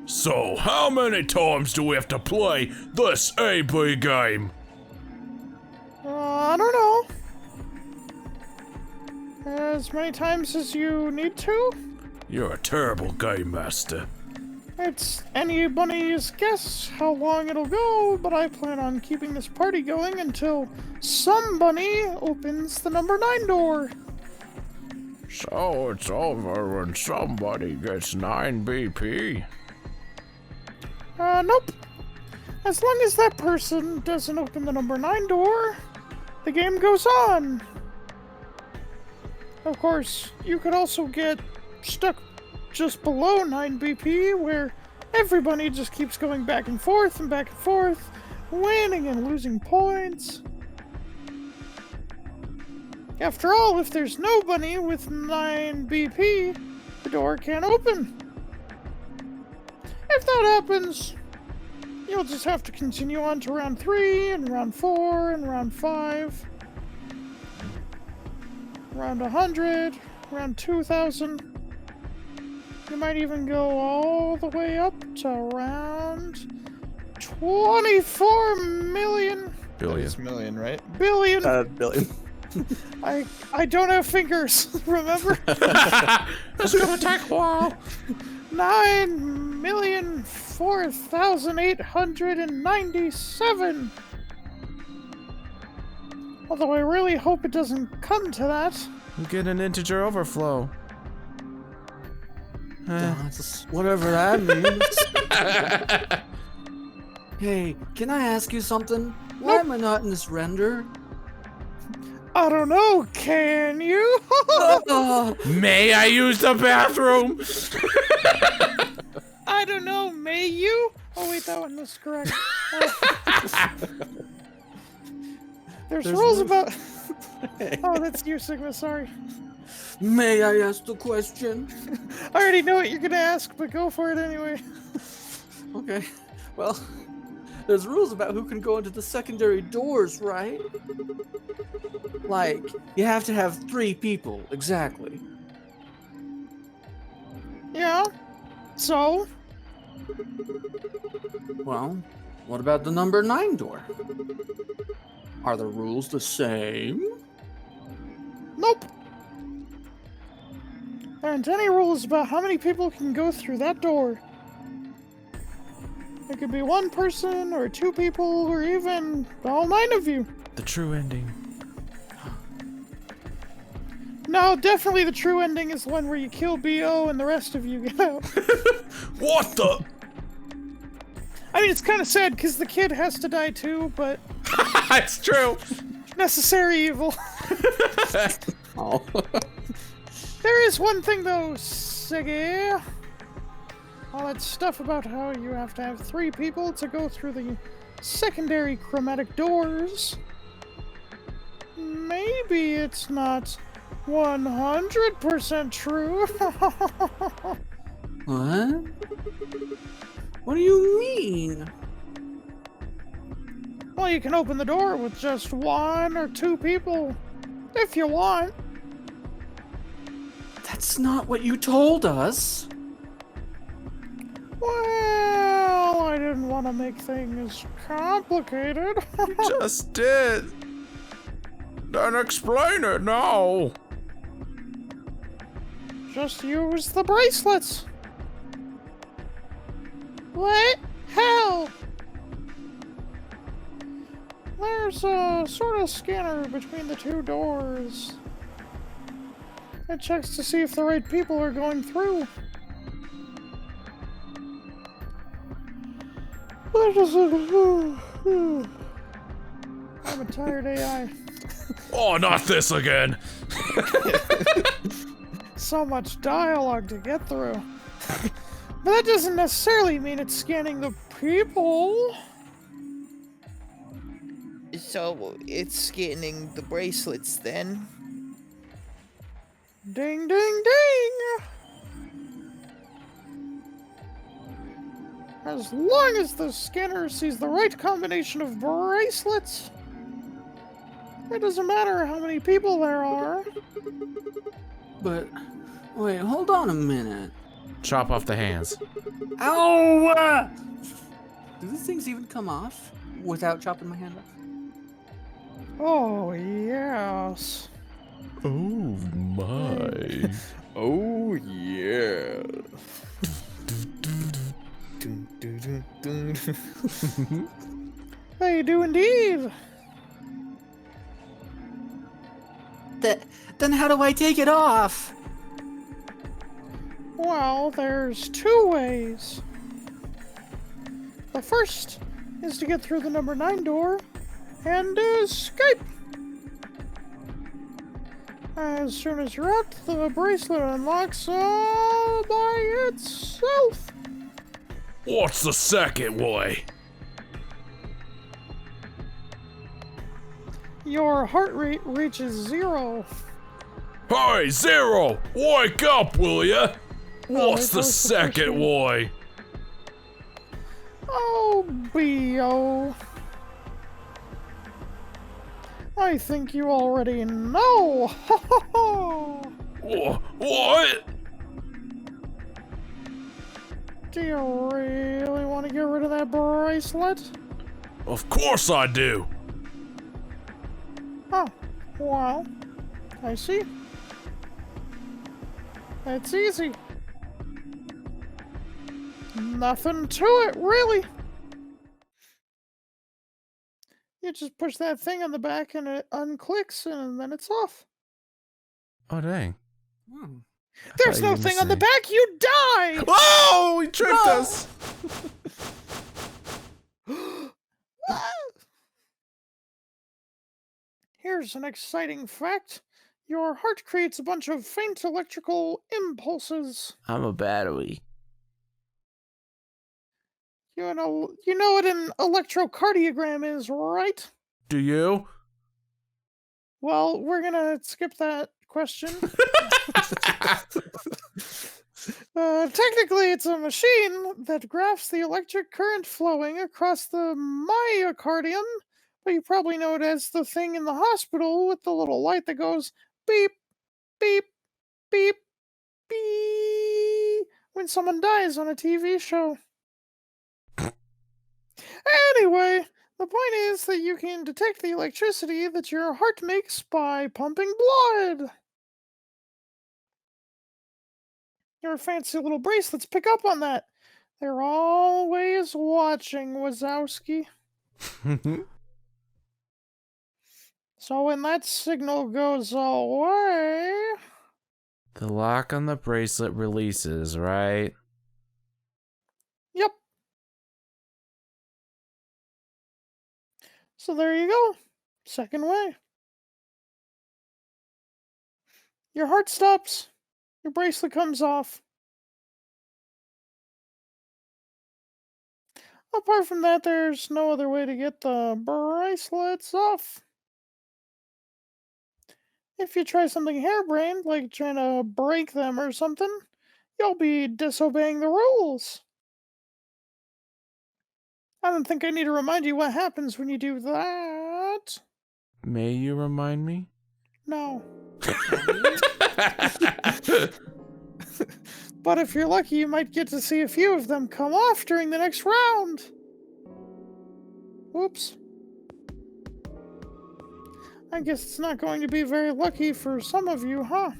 So, how many times do we have to play this AB game? I don't know. As many times as you need to? You're a terrible game master. It's anybody's guess how long it'll go, but I plan on keeping this party going until somebody opens the number 9 door. So it's over when somebody gets 9 BP. Nope. As long as that person doesn't open the number 9 door, the game goes on. Of course, you could also get stuck just below 9 BP, where everybody just keeps going back and forth, winning and losing points. After all, if there's nobody with 9 BP, the door can't open. If that happens, you'll just have to continue on to round 3 and round 4 and round 5. Round 100, round 2,000. You might even go all the way up to round 24 million. It's million, right? Billion. Billion. I don't have fingers, remember? It's gonna take a while. 9,004,897. Although I really hope it doesn't come to that. You get an integer overflow. That's whatever that means. Hey, can I ask you something? Why am I not in this render? I don't know, can you? May I use the bathroom? I don't know, may you? Oh wait, that one was correct. There's rules about... Oh, that's you, Sigma, sorry. May I ask the question? I already know what you're gonna ask, but go for it anyway. Okay, well, there's rules about who can go into the secondary doors, right? Like, you have to have 3 people, exactly. Yeah? So? Well, what about the number 9 door? Are the rules the same? Nope. There aren't any rules about how many people can go through that door. It could be 1 person, or 2 people, or even all 9 of you. The true ending. No, definitely the true ending is the one where you kill B.O. and the rest of you get out. What the? I mean, it's kind of sad because the kid has to die too, but It's true. necessary evil. Oh. There is one thing though, Siggy. All that stuff about how you have to have 3 people to go through the secondary chromatic doors. Maybe it's not 100% true. What? What do you mean? Well, you can open the door with just 1 or 2 people, if you want. That's not what you told us. Well, I didn't want to make things complicated. Just did. Then explain it now. Just use the bracelets. What? How? There's a sort of scanner between the 2 doors. It checks to see if the right people are going through. I'm a tired AI. Oh, not this again. So much dialogue to get through. But that doesn't necessarily mean it's scanning the people. So it's scanning the bracelets then? Ding, ding, ding! As long as the scanner sees the right combination of bracelets, it doesn't matter how many people there are. But, wait, hold on a minute. Chop off the hands. Ow! Do these things even come off without chopping my hand off? Oh, yes. Oh my. Oh yeah. They do indeed. Then how do I take it off? Well, there's 2 ways. The first is to get through the number 9 door and escape. As soon as you're out, the bracelet unlocks all by itself. What's the second way? Your heart rate reaches 0. Hey, Zero! Wake up, will ya? What's the second way? Oh, Bio. I think you already know. What? Do you really want to get rid of that bracelet? Of course I do. Oh, well, I see. It's easy. Nothing to it, really. You just push that thing on the back and it unclicks and then it's off. Oh, dang. Hmm. There's no thing on the back, you die! Oh, he tricked us. Here's an exciting fact. Your heart creates a bunch of faint electrical impulses. I'm a battery. You know what an electrocardiogram is, right? Do you? Well, we're gonna skip that question. Technically, it's a machine that graphs the electric current flowing across the myocardium, but you probably know it as the thing in the hospital with the little light that goes beep, beep, beep, beep when someone dies on a TV show. Anyway, the point is that you can detect the electricity that your heart makes by pumping blood. Your fancy little bracelets pick up on that. They're always watching, Wazowski. So when that signal goes away... The lock on the bracelet releases, right? Yep. So there you go. Second way. Your heart stops. Your bracelet comes off. Apart from that, there's no other way to get the bracelets off. If you try something harebrained, like trying to break them or something, you'll be disobeying the rules. I don't think I need to remind you what happens when you do that. May you remind me? No. But if you're lucky, you might get to see a few of them come off during the next round. Whoops. I guess it's not going to be very lucky for some of you, huh?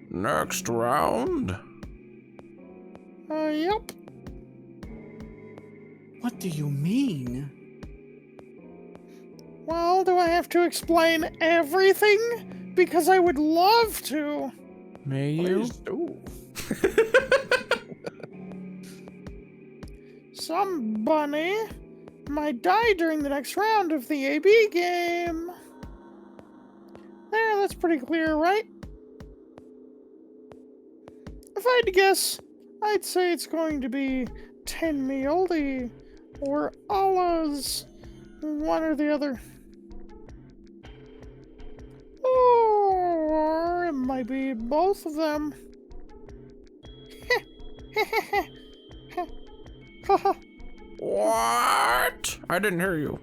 Next round? Yep. What do you mean? Well, do I have to explain everything? Because I would love to. May you? Please do. Some bunny might die during the next round of the AB game. There, that's pretty clear, right? If I had to guess, I'd say it's going to be Tenmioldi or Allah's, one or the other. Or it might be both of them. What? I didn't hear you.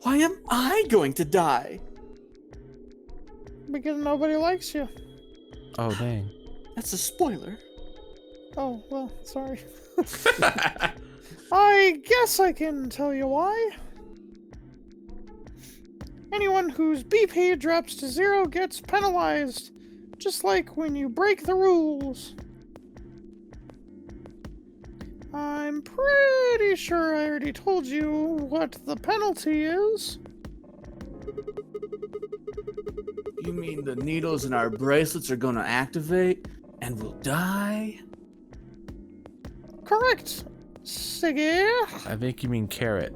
Why am I going to die? Because nobody likes you. Oh, dang. That's a spoiler. Oh, well, sorry. I guess I can tell you why. Anyone whose BP drops to 0 gets penalized, just like when you break the rules. I'm pretty sure I already told you what the penalty is. You mean the needles in our bracelets are gonna activate and we'll die? Correct, Siggy. I think you mean carrot.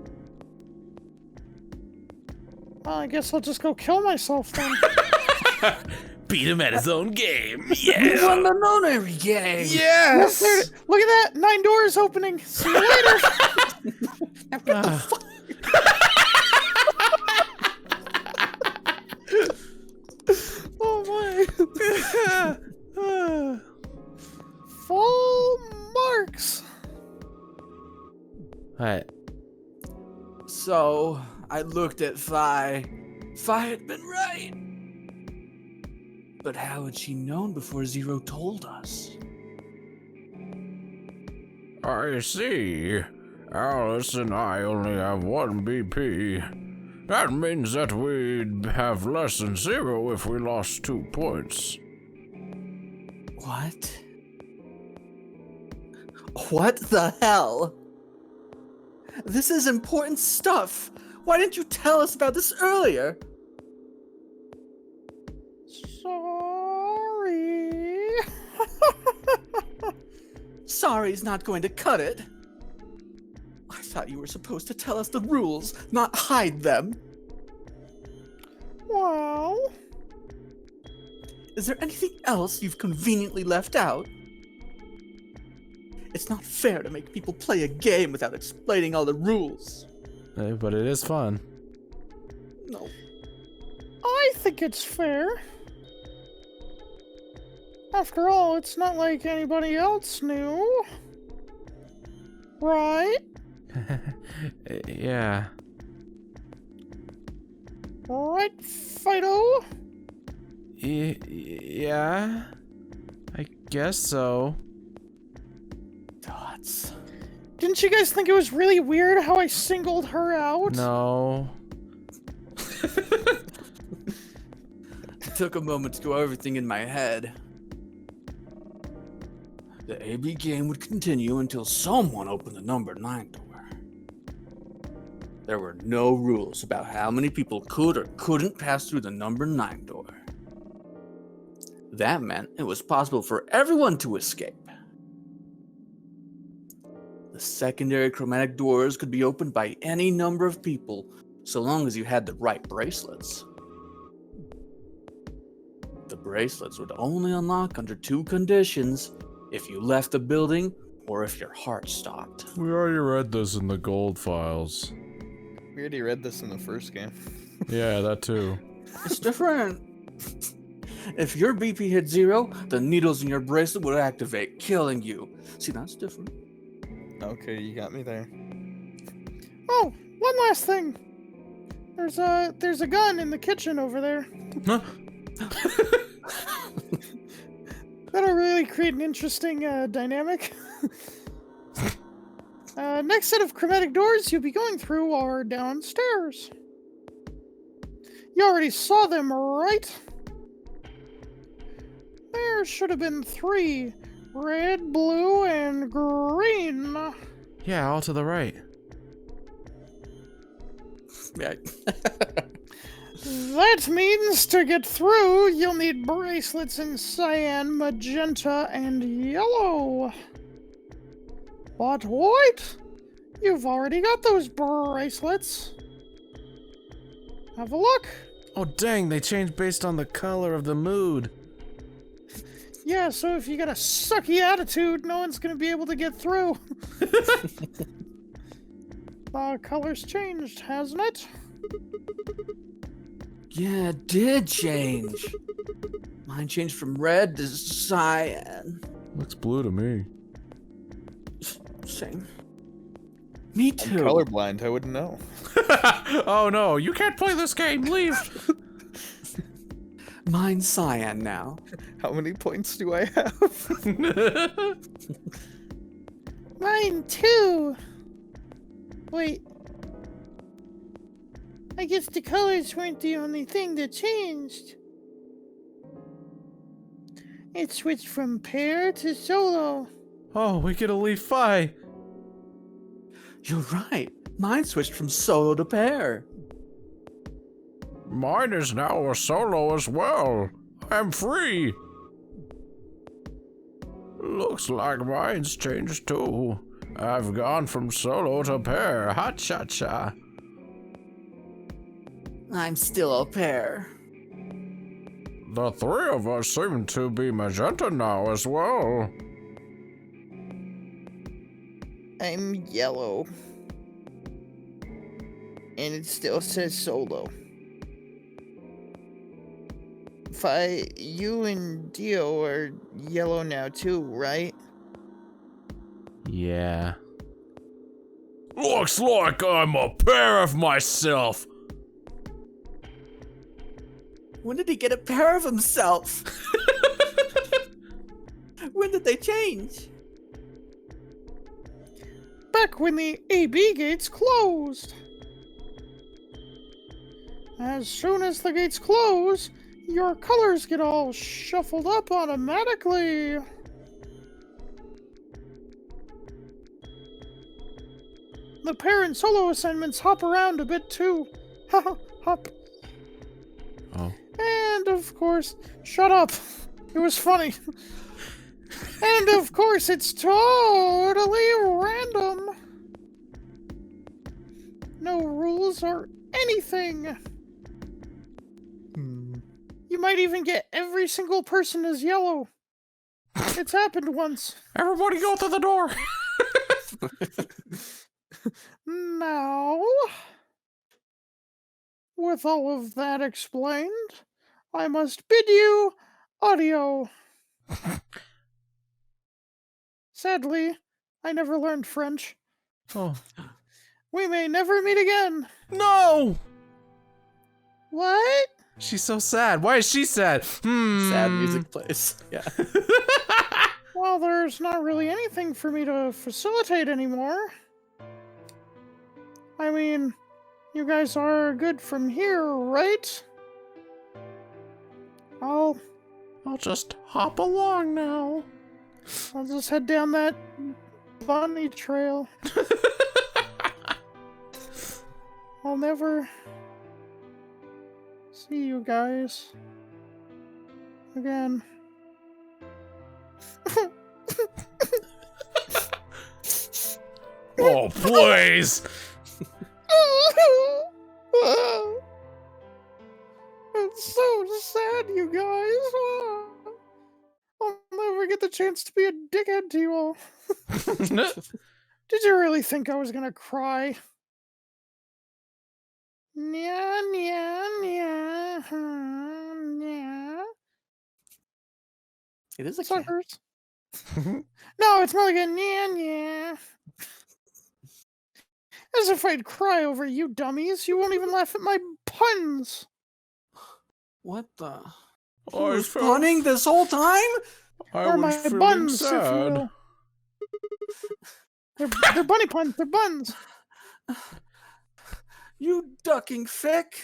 Well, I guess I'll just go kill myself then. Beat him at his own game. We won the nonary game! Yes! Look at that! 9 doors opening! See you later! What? So, I looked at Fi. Fi had been right. But how had she known before Zero told us? I see. Alice and I only have one BP. That means that we'd have less than 0 if we lost 2 points. What? What the hell? This is important stuff. Why didn't you tell us about this earlier? Sorry. Sorry's not going to cut it. I thought you were supposed to tell us the rules, not hide them. Well, Is there anything else you've conveniently left out? It's not fair to make people play a game without explaining all the rules. But it is fun. No. I think it's fair. After all, it's not like anybody else knew. Right? Yeah. Right, Fido? Yeah. I guess so. Dots. Didn't you guys think it was really weird how I singled her out? No. It took a moment to go everything in my head. The AB game would continue until someone opened the number 9 door. There were no rules about how many people could or couldn't pass through the number 9 door. That meant it was possible for everyone to escape. The secondary chromatic doors could be opened by any number of people, so long as you had the right bracelets. The bracelets would only unlock under 2 conditions: if you left the building or if your heart stopped. We already read this in the gold files. We already read this in the first game. Yeah, that too. It's different. If your BP hit 0, the needles in your bracelet would activate, killing you. See, that's different. Okay, you got me there. Oh, one last thing. There's a gun in the kitchen over there. Huh? That'll really create an interesting dynamic. Next set of chromatic doors you'll be going through are downstairs. You already saw them, right? There should have been 3. Red, blue, and green. Yeah, all to the right. Yeah. That means to get through, you'll need bracelets in cyan, magenta, and yellow. But wait! You've already got those bracelets. Have a look. Oh dang, they changed based on the color of the mood. Yeah, so if you got a sucky attitude, no one's gonna be able to get through. Color's changed, hasn't it? Yeah, it did change. Mine changed from red to cyan. Looks blue to me. Same. Me I'm too. colorblind, I wouldn't know. Oh no, you can't play this game, leave! Mine's cyan now. How many points do I have? Mine too. Wait. I guess the colors weren't the only thing that changed. It switched from pair to solo. Oh, we get a leaf Fi. You're right. Mine switched from solo to pair. Mine is now a solo as well. I'm free. Looks like mine's changed too. I've gone from solo to pair. Ha cha cha. I'm still a pair. The 3 of us seem to be magenta now as well. I'm yellow. And it still says solo. You and Dio are yellow now too, right? Yeah. Looks like I'm a pair of myself. When did he get a pair of himself? When did they change? Back when the AB gates closed. As soon as the gates close, your colors get all shuffled up automatically. The pair and solo assignments hop around a bit too. Hop. Oh. And of course, shut up. It was funny. And of course, it's totally random. No rules or anything. You might even get every single person as yellow. It's happened once. Everybody go through the door. Now, with all of that explained, I must bid you adieu. Sadly, I never learned French. Oh. We may never meet again. No! What? She's so sad. Why is she sad? Sad music plays. Yeah. Well, there's not really anything for me to facilitate anymore. I mean, you guys are good from here, right? I'll just hop along now. I'll just head down that bunny trail. I'll never see you guys again. Oh, please! It's so sad, you guys. I'll never get the chance to be a dickhead to you all. Did you really think I was gonna cry? Nya, nya, nya, nya. It is a cat. Suckers. No, it's more like a nya, nya. As if I'd cry over you dummies. You won't even laugh at my puns. What the? He I was felt- punning this whole time? Or my buns, if you will. They're bunny puns. They're buns. You ducking fick.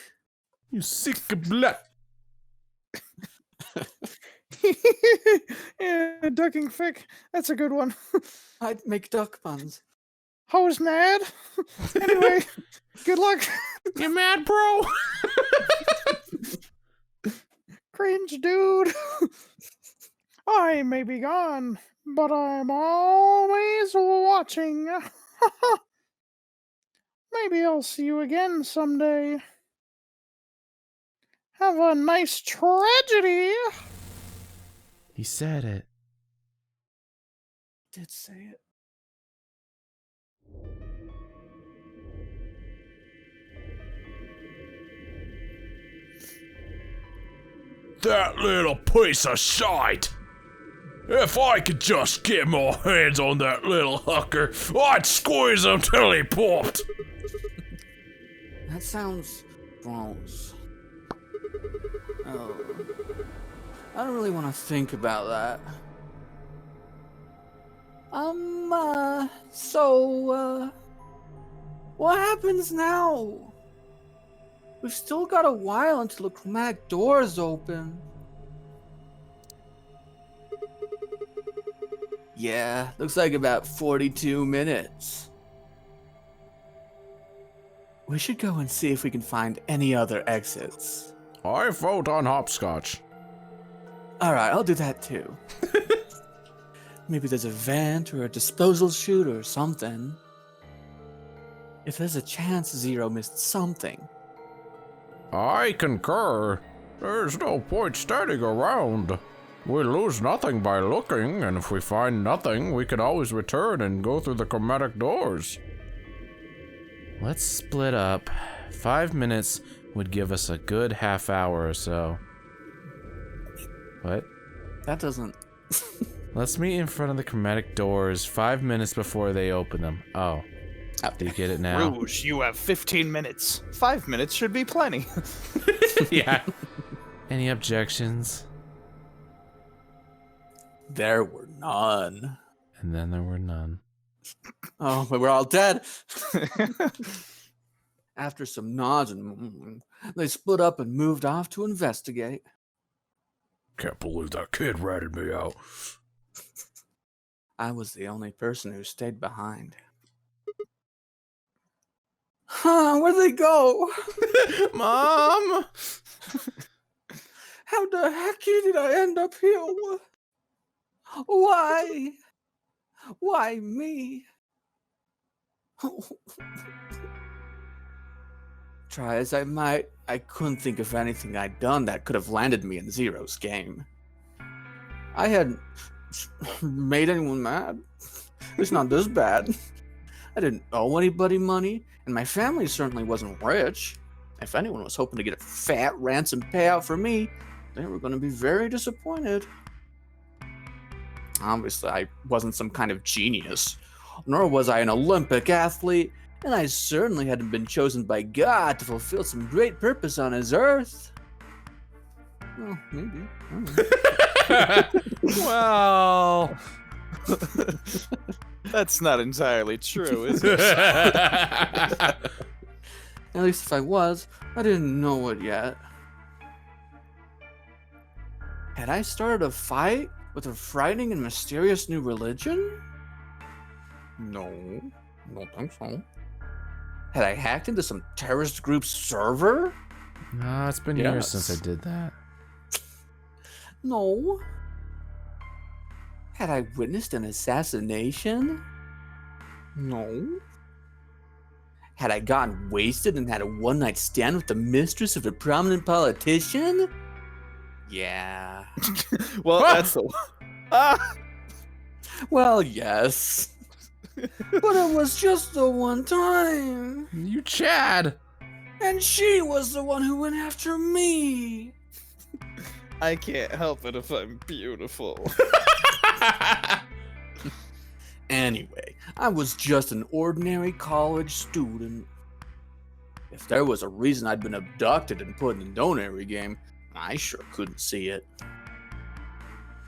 You sick blood. Yeah, ducking fick. That's a good one. I'd make duck puns. I was mad. Anyway, good luck. You mad, bro? Cringe, dude. I may be gone, but I'm always watching. Maybe I'll see you again someday. Have a nice tragedy. He said it. Did say it. That little piece of shite! If I could just get my hands on that little hooker, I'd squeeze him till he popped! That sounds gross. Oh. I don't really want to think about that. What happens now? We've still got a while until the chromatic doors open. Yeah, looks like about 42 minutes. We should go and see if we can find any other exits. I vote on hopscotch. Alright, I'll do that too. Maybe there's a vent or a disposal chute or something. If there's a chance Zero missed something. I concur. There's no point standing around. We lose nothing by looking, and if we find nothing, we can always return and go through the chromatic doors. Let's split up. 5 minutes would give us a good half hour or so. What? That doesn't... Let's meet in front of the chromatic doors 5 minutes before they open them. Oh. Do you get it now? Rouge, you have 15 minutes. 5 minutes should be plenty. Yeah. Any objections? There were none. And then there were none. Oh, but we're all dead. After some nods and they split up and moved off to investigate. Can't believe that kid ratted me out. I was the only person who stayed behind. Huh, where'd they go? Mom! How the heck did I end up here? Why? Why me? Try as I might, I couldn't think of anything I'd done that could have landed me in Zero's game. I hadn't made anyone mad. It's not this bad. I didn't owe anybody money, and my family certainly wasn't rich. If anyone was hoping to get a fat ransom payout for me, they were going to be very disappointed. Obviously, I wasn't some kind of genius, nor was I an Olympic athlete, and I certainly hadn't been chosen by God to fulfill some great purpose on his earth. Well, maybe. I don't know. Well... That's not entirely true, is it? At least if I was, I didn't know it yet. Had I started a fight with a frightening and mysterious new religion? No, don't think so. Had I hacked into some terrorist group's server? No, it's been years since I did that. No. Had I witnessed an assassination? No. Had I gotten wasted and had a one-night stand with the mistress of a prominent politician? Yeah. Well, that's the Well, yes. But it was just the one time. You Chad! And she was the one who went after me. I can't help it if I'm beautiful. Anyway, I was just an ordinary college student. If there was a reason I'd been abducted and put in the donary game, I sure couldn't see it.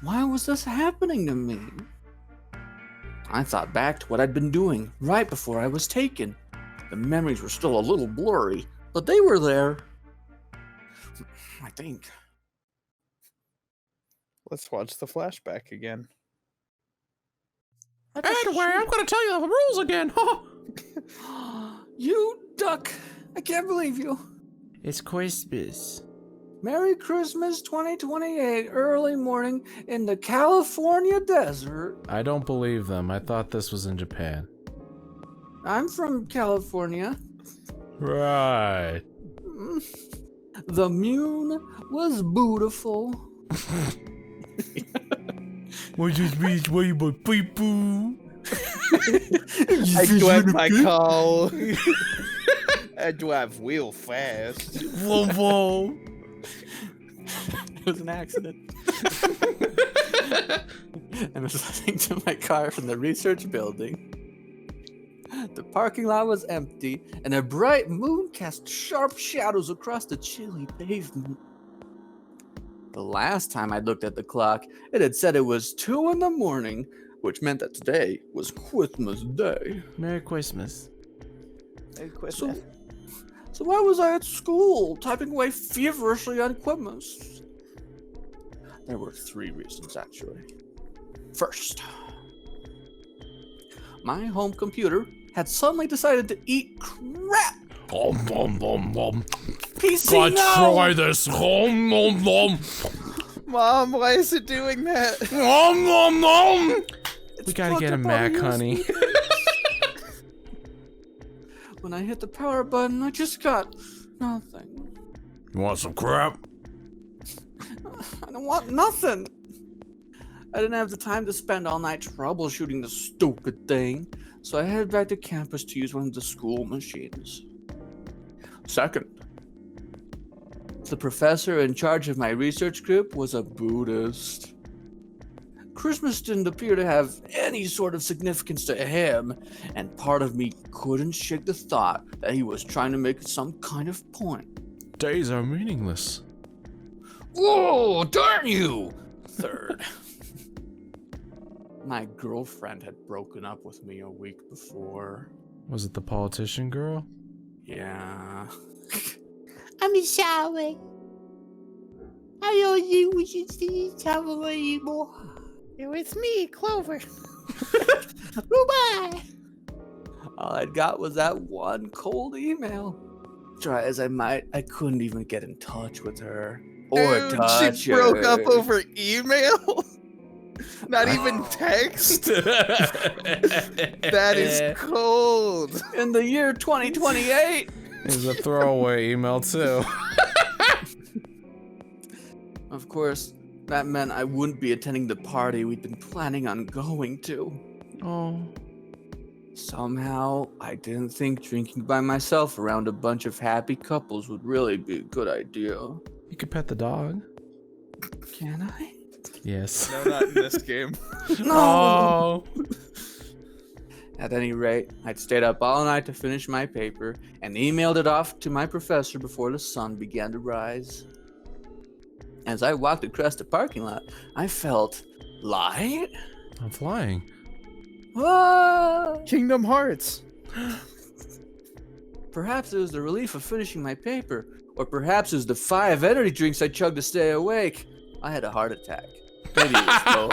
Why was this happening to me? I thought back to what I'd been doing right before I was taken. The memories were still a little blurry, but they were there. I think. Let's watch the flashback again. Anyway, I'm gonna tell you the rules again. You duck! I can't believe you. It's Christmas. Merry Christmas 2028, early morning in the California desert. I don't believe them. I thought this was in Japan. I'm from California. Right. The moon was beautiful. What just means why you my people? I drive my car. I drive real fast. Vroom, vroom. It was an accident. I was listening to my car from the research building. The parking lot was empty, and a bright moon cast sharp shadows across the chilly pavement. The last time I looked at the clock, it had said it was 2 a.m, which meant that today was Christmas Day. Merry Christmas. Merry Christmas. So why was I at school, typing away feverishly on Christmas? There were 3 reasons, actually. First, my home computer had suddenly decided to eat crap. PC, Gotta no! try this. Mom, why is it doing that? We gotta get a Mac, honey. When I hit the power button, I just got nothing. You want some crap? I don't want nothing. I didn't have the time to spend all night troubleshooting the stupid thing, so I headed back to campus to use one of the school machines. Second, the professor in charge of my research group was a Buddhist. Christmas didn't appear to have any sort of significance to him, and part of me couldn't shake the thought that he was trying to make some kind of point. Days are meaningless. Whoa, darn you! Third. My girlfriend had broken up with me a week before. Was it the politician girl? Yeah. I'm sorry. I don't think we should see each other anymore. It was me, Clover. Goodbye. All I got was that one cold email. Try as I might, I couldn't even get in touch with her. Or Dude, touch she broke her. up over email? Not even text? That is cold. In the year 2028. It was a throwaway email, too. Of course, that meant I wouldn't be attending the party we'd been planning on going to. Oh. Somehow, I didn't think drinking by myself around a bunch of happy couples would really be a good idea. You could pet the dog. Can I? Yes. No, not in this game. No! Oh. At any rate, I'd stayed up all night to finish my paper and emailed it off to my professor before the sun began to rise. As I walked across the parking lot, I felt light. I'm flying. Ah! Kingdom Hearts. Perhaps it was the relief of finishing my paper, or perhaps it was the 5 energy drinks I chugged to stay awake. I had a heart attack. Maybe it was both.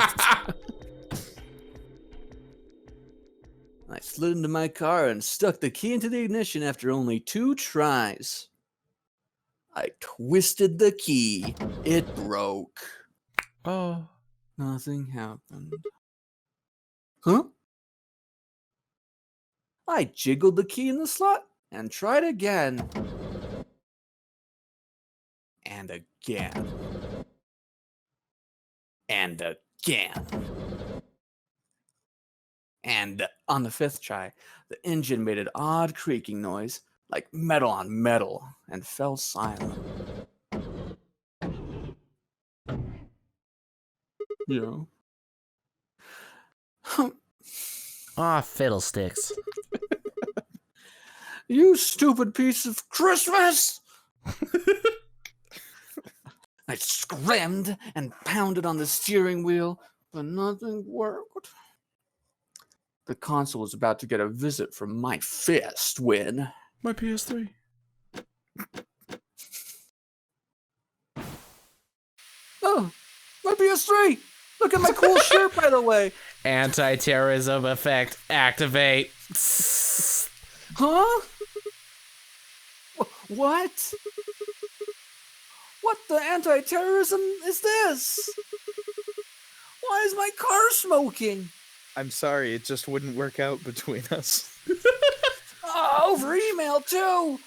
I slid into my car and stuck the key into the ignition after only 2 tries. I twisted the key. It broke. Oh. Nothing happened. Huh? I jiggled the key in the slot and tried again. And again. And again. And on the 5th try, the engine made an odd creaking noise, like metal on metal, and fell silent. Yeah. Ah, fiddlesticks. You stupid piece of Christmas! I screamed and pounded on the steering wheel, but nothing worked. The console was about to get a visit from my fist when... My PS3. Oh, my PS3! Look at my cool shirt, by the way! Anti-terrorism effect activate. Huh? What? What the anti-terrorism is this? Why is my car smoking? I'm sorry, it just wouldn't work out between us. Oh, over email, too!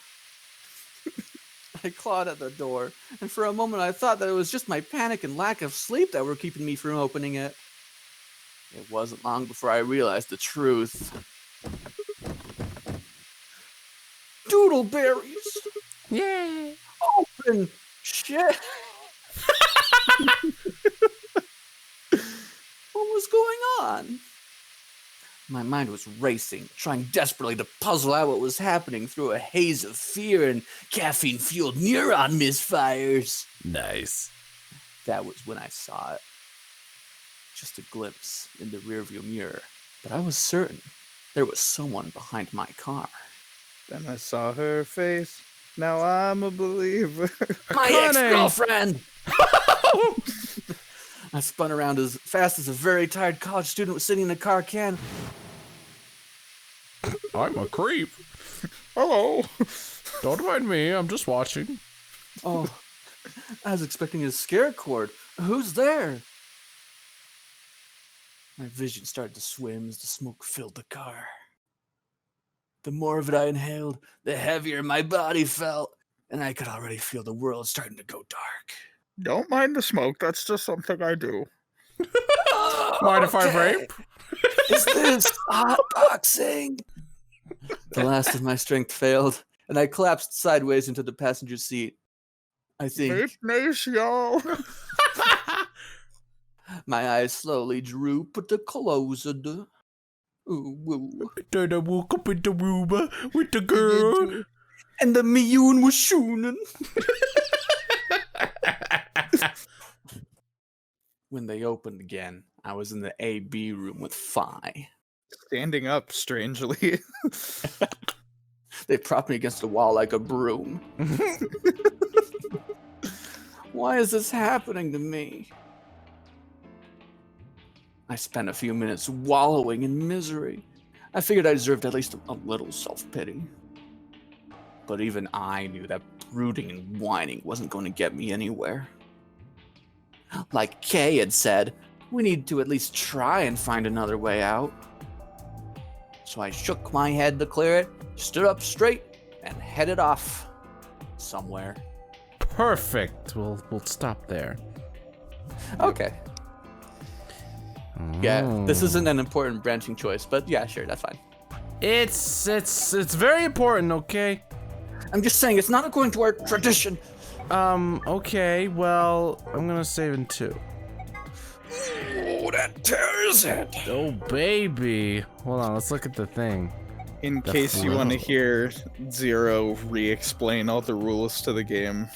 I clawed at the door, and for a moment I thought that it was just my panic and lack of sleep that were keeping me from opening it. It wasn't long before I realized the truth. Doodleberries! Yay! Open! Shit! What was going on? My mind was racing, trying desperately to puzzle out what was happening through a haze of fear and caffeine-fueled neuron misfires. Nice. That was when I saw it. Just a glimpse in the rearview mirror, but I was certain there was someone behind my car. Then I saw her face. Now I'm a believer. My ex-girlfriend! I spun around as fast as a very tired college student was sitting in a car can. I'm a creep. Hello. Don't mind me, I'm just watching. Oh, I was expecting a scare cord. Who's there? My vision started to swim as the smoke filled the car. The more of it I inhaled, the heavier my body felt, and I could already feel the world starting to go dark. Don't mind the smoke, that's just something I do. Mind if I Okay. rape? Is this hotboxing? The last of my strength failed, and I collapsed sideways into the passenger seat. I think It's nice, y'all. My eyes slowly droop, but the closed. Ooh, woo. Then I woke up in the room with the girl. And the Miyun was shooning. When they opened again, I was in the AB room with Phi. Standing up, strangely. They propped me against the wall like a broom. Why is this happening to me? I spent a few minutes wallowing in misery. I figured I deserved at least a little self-pity. But even I knew that brooding and whining wasn't going to get me anywhere. Like Kay had said, we need to at least try and find another way out. So I shook my head to clear it, stood up straight, and headed off somewhere. Perfect. We'll stop there. Okay. Yeah, this Oh. isn't an important branching choice, but yeah, sure, that's fine. It's very important, okay? I'm just saying, it's not according to our tradition. Okay, well, I'm gonna save in 2. Oh, that tears it. Oh, baby. Hold on, let's look at the thing. In The case you want to flow. hear Zero re-explain all the rules to the game,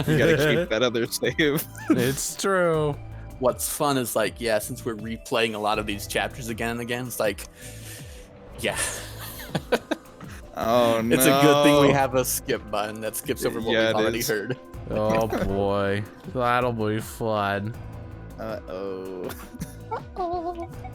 you gotta keep that other save. It's true. What's fun is like, yeah, since we're replaying a lot of these chapters again and again, it's like, yeah. Oh no! It's a good thing we have a skip button that skips over what Yeah, we've it already is. heard. Oh boy. That'll be fun. Uh-oh. Uh-oh.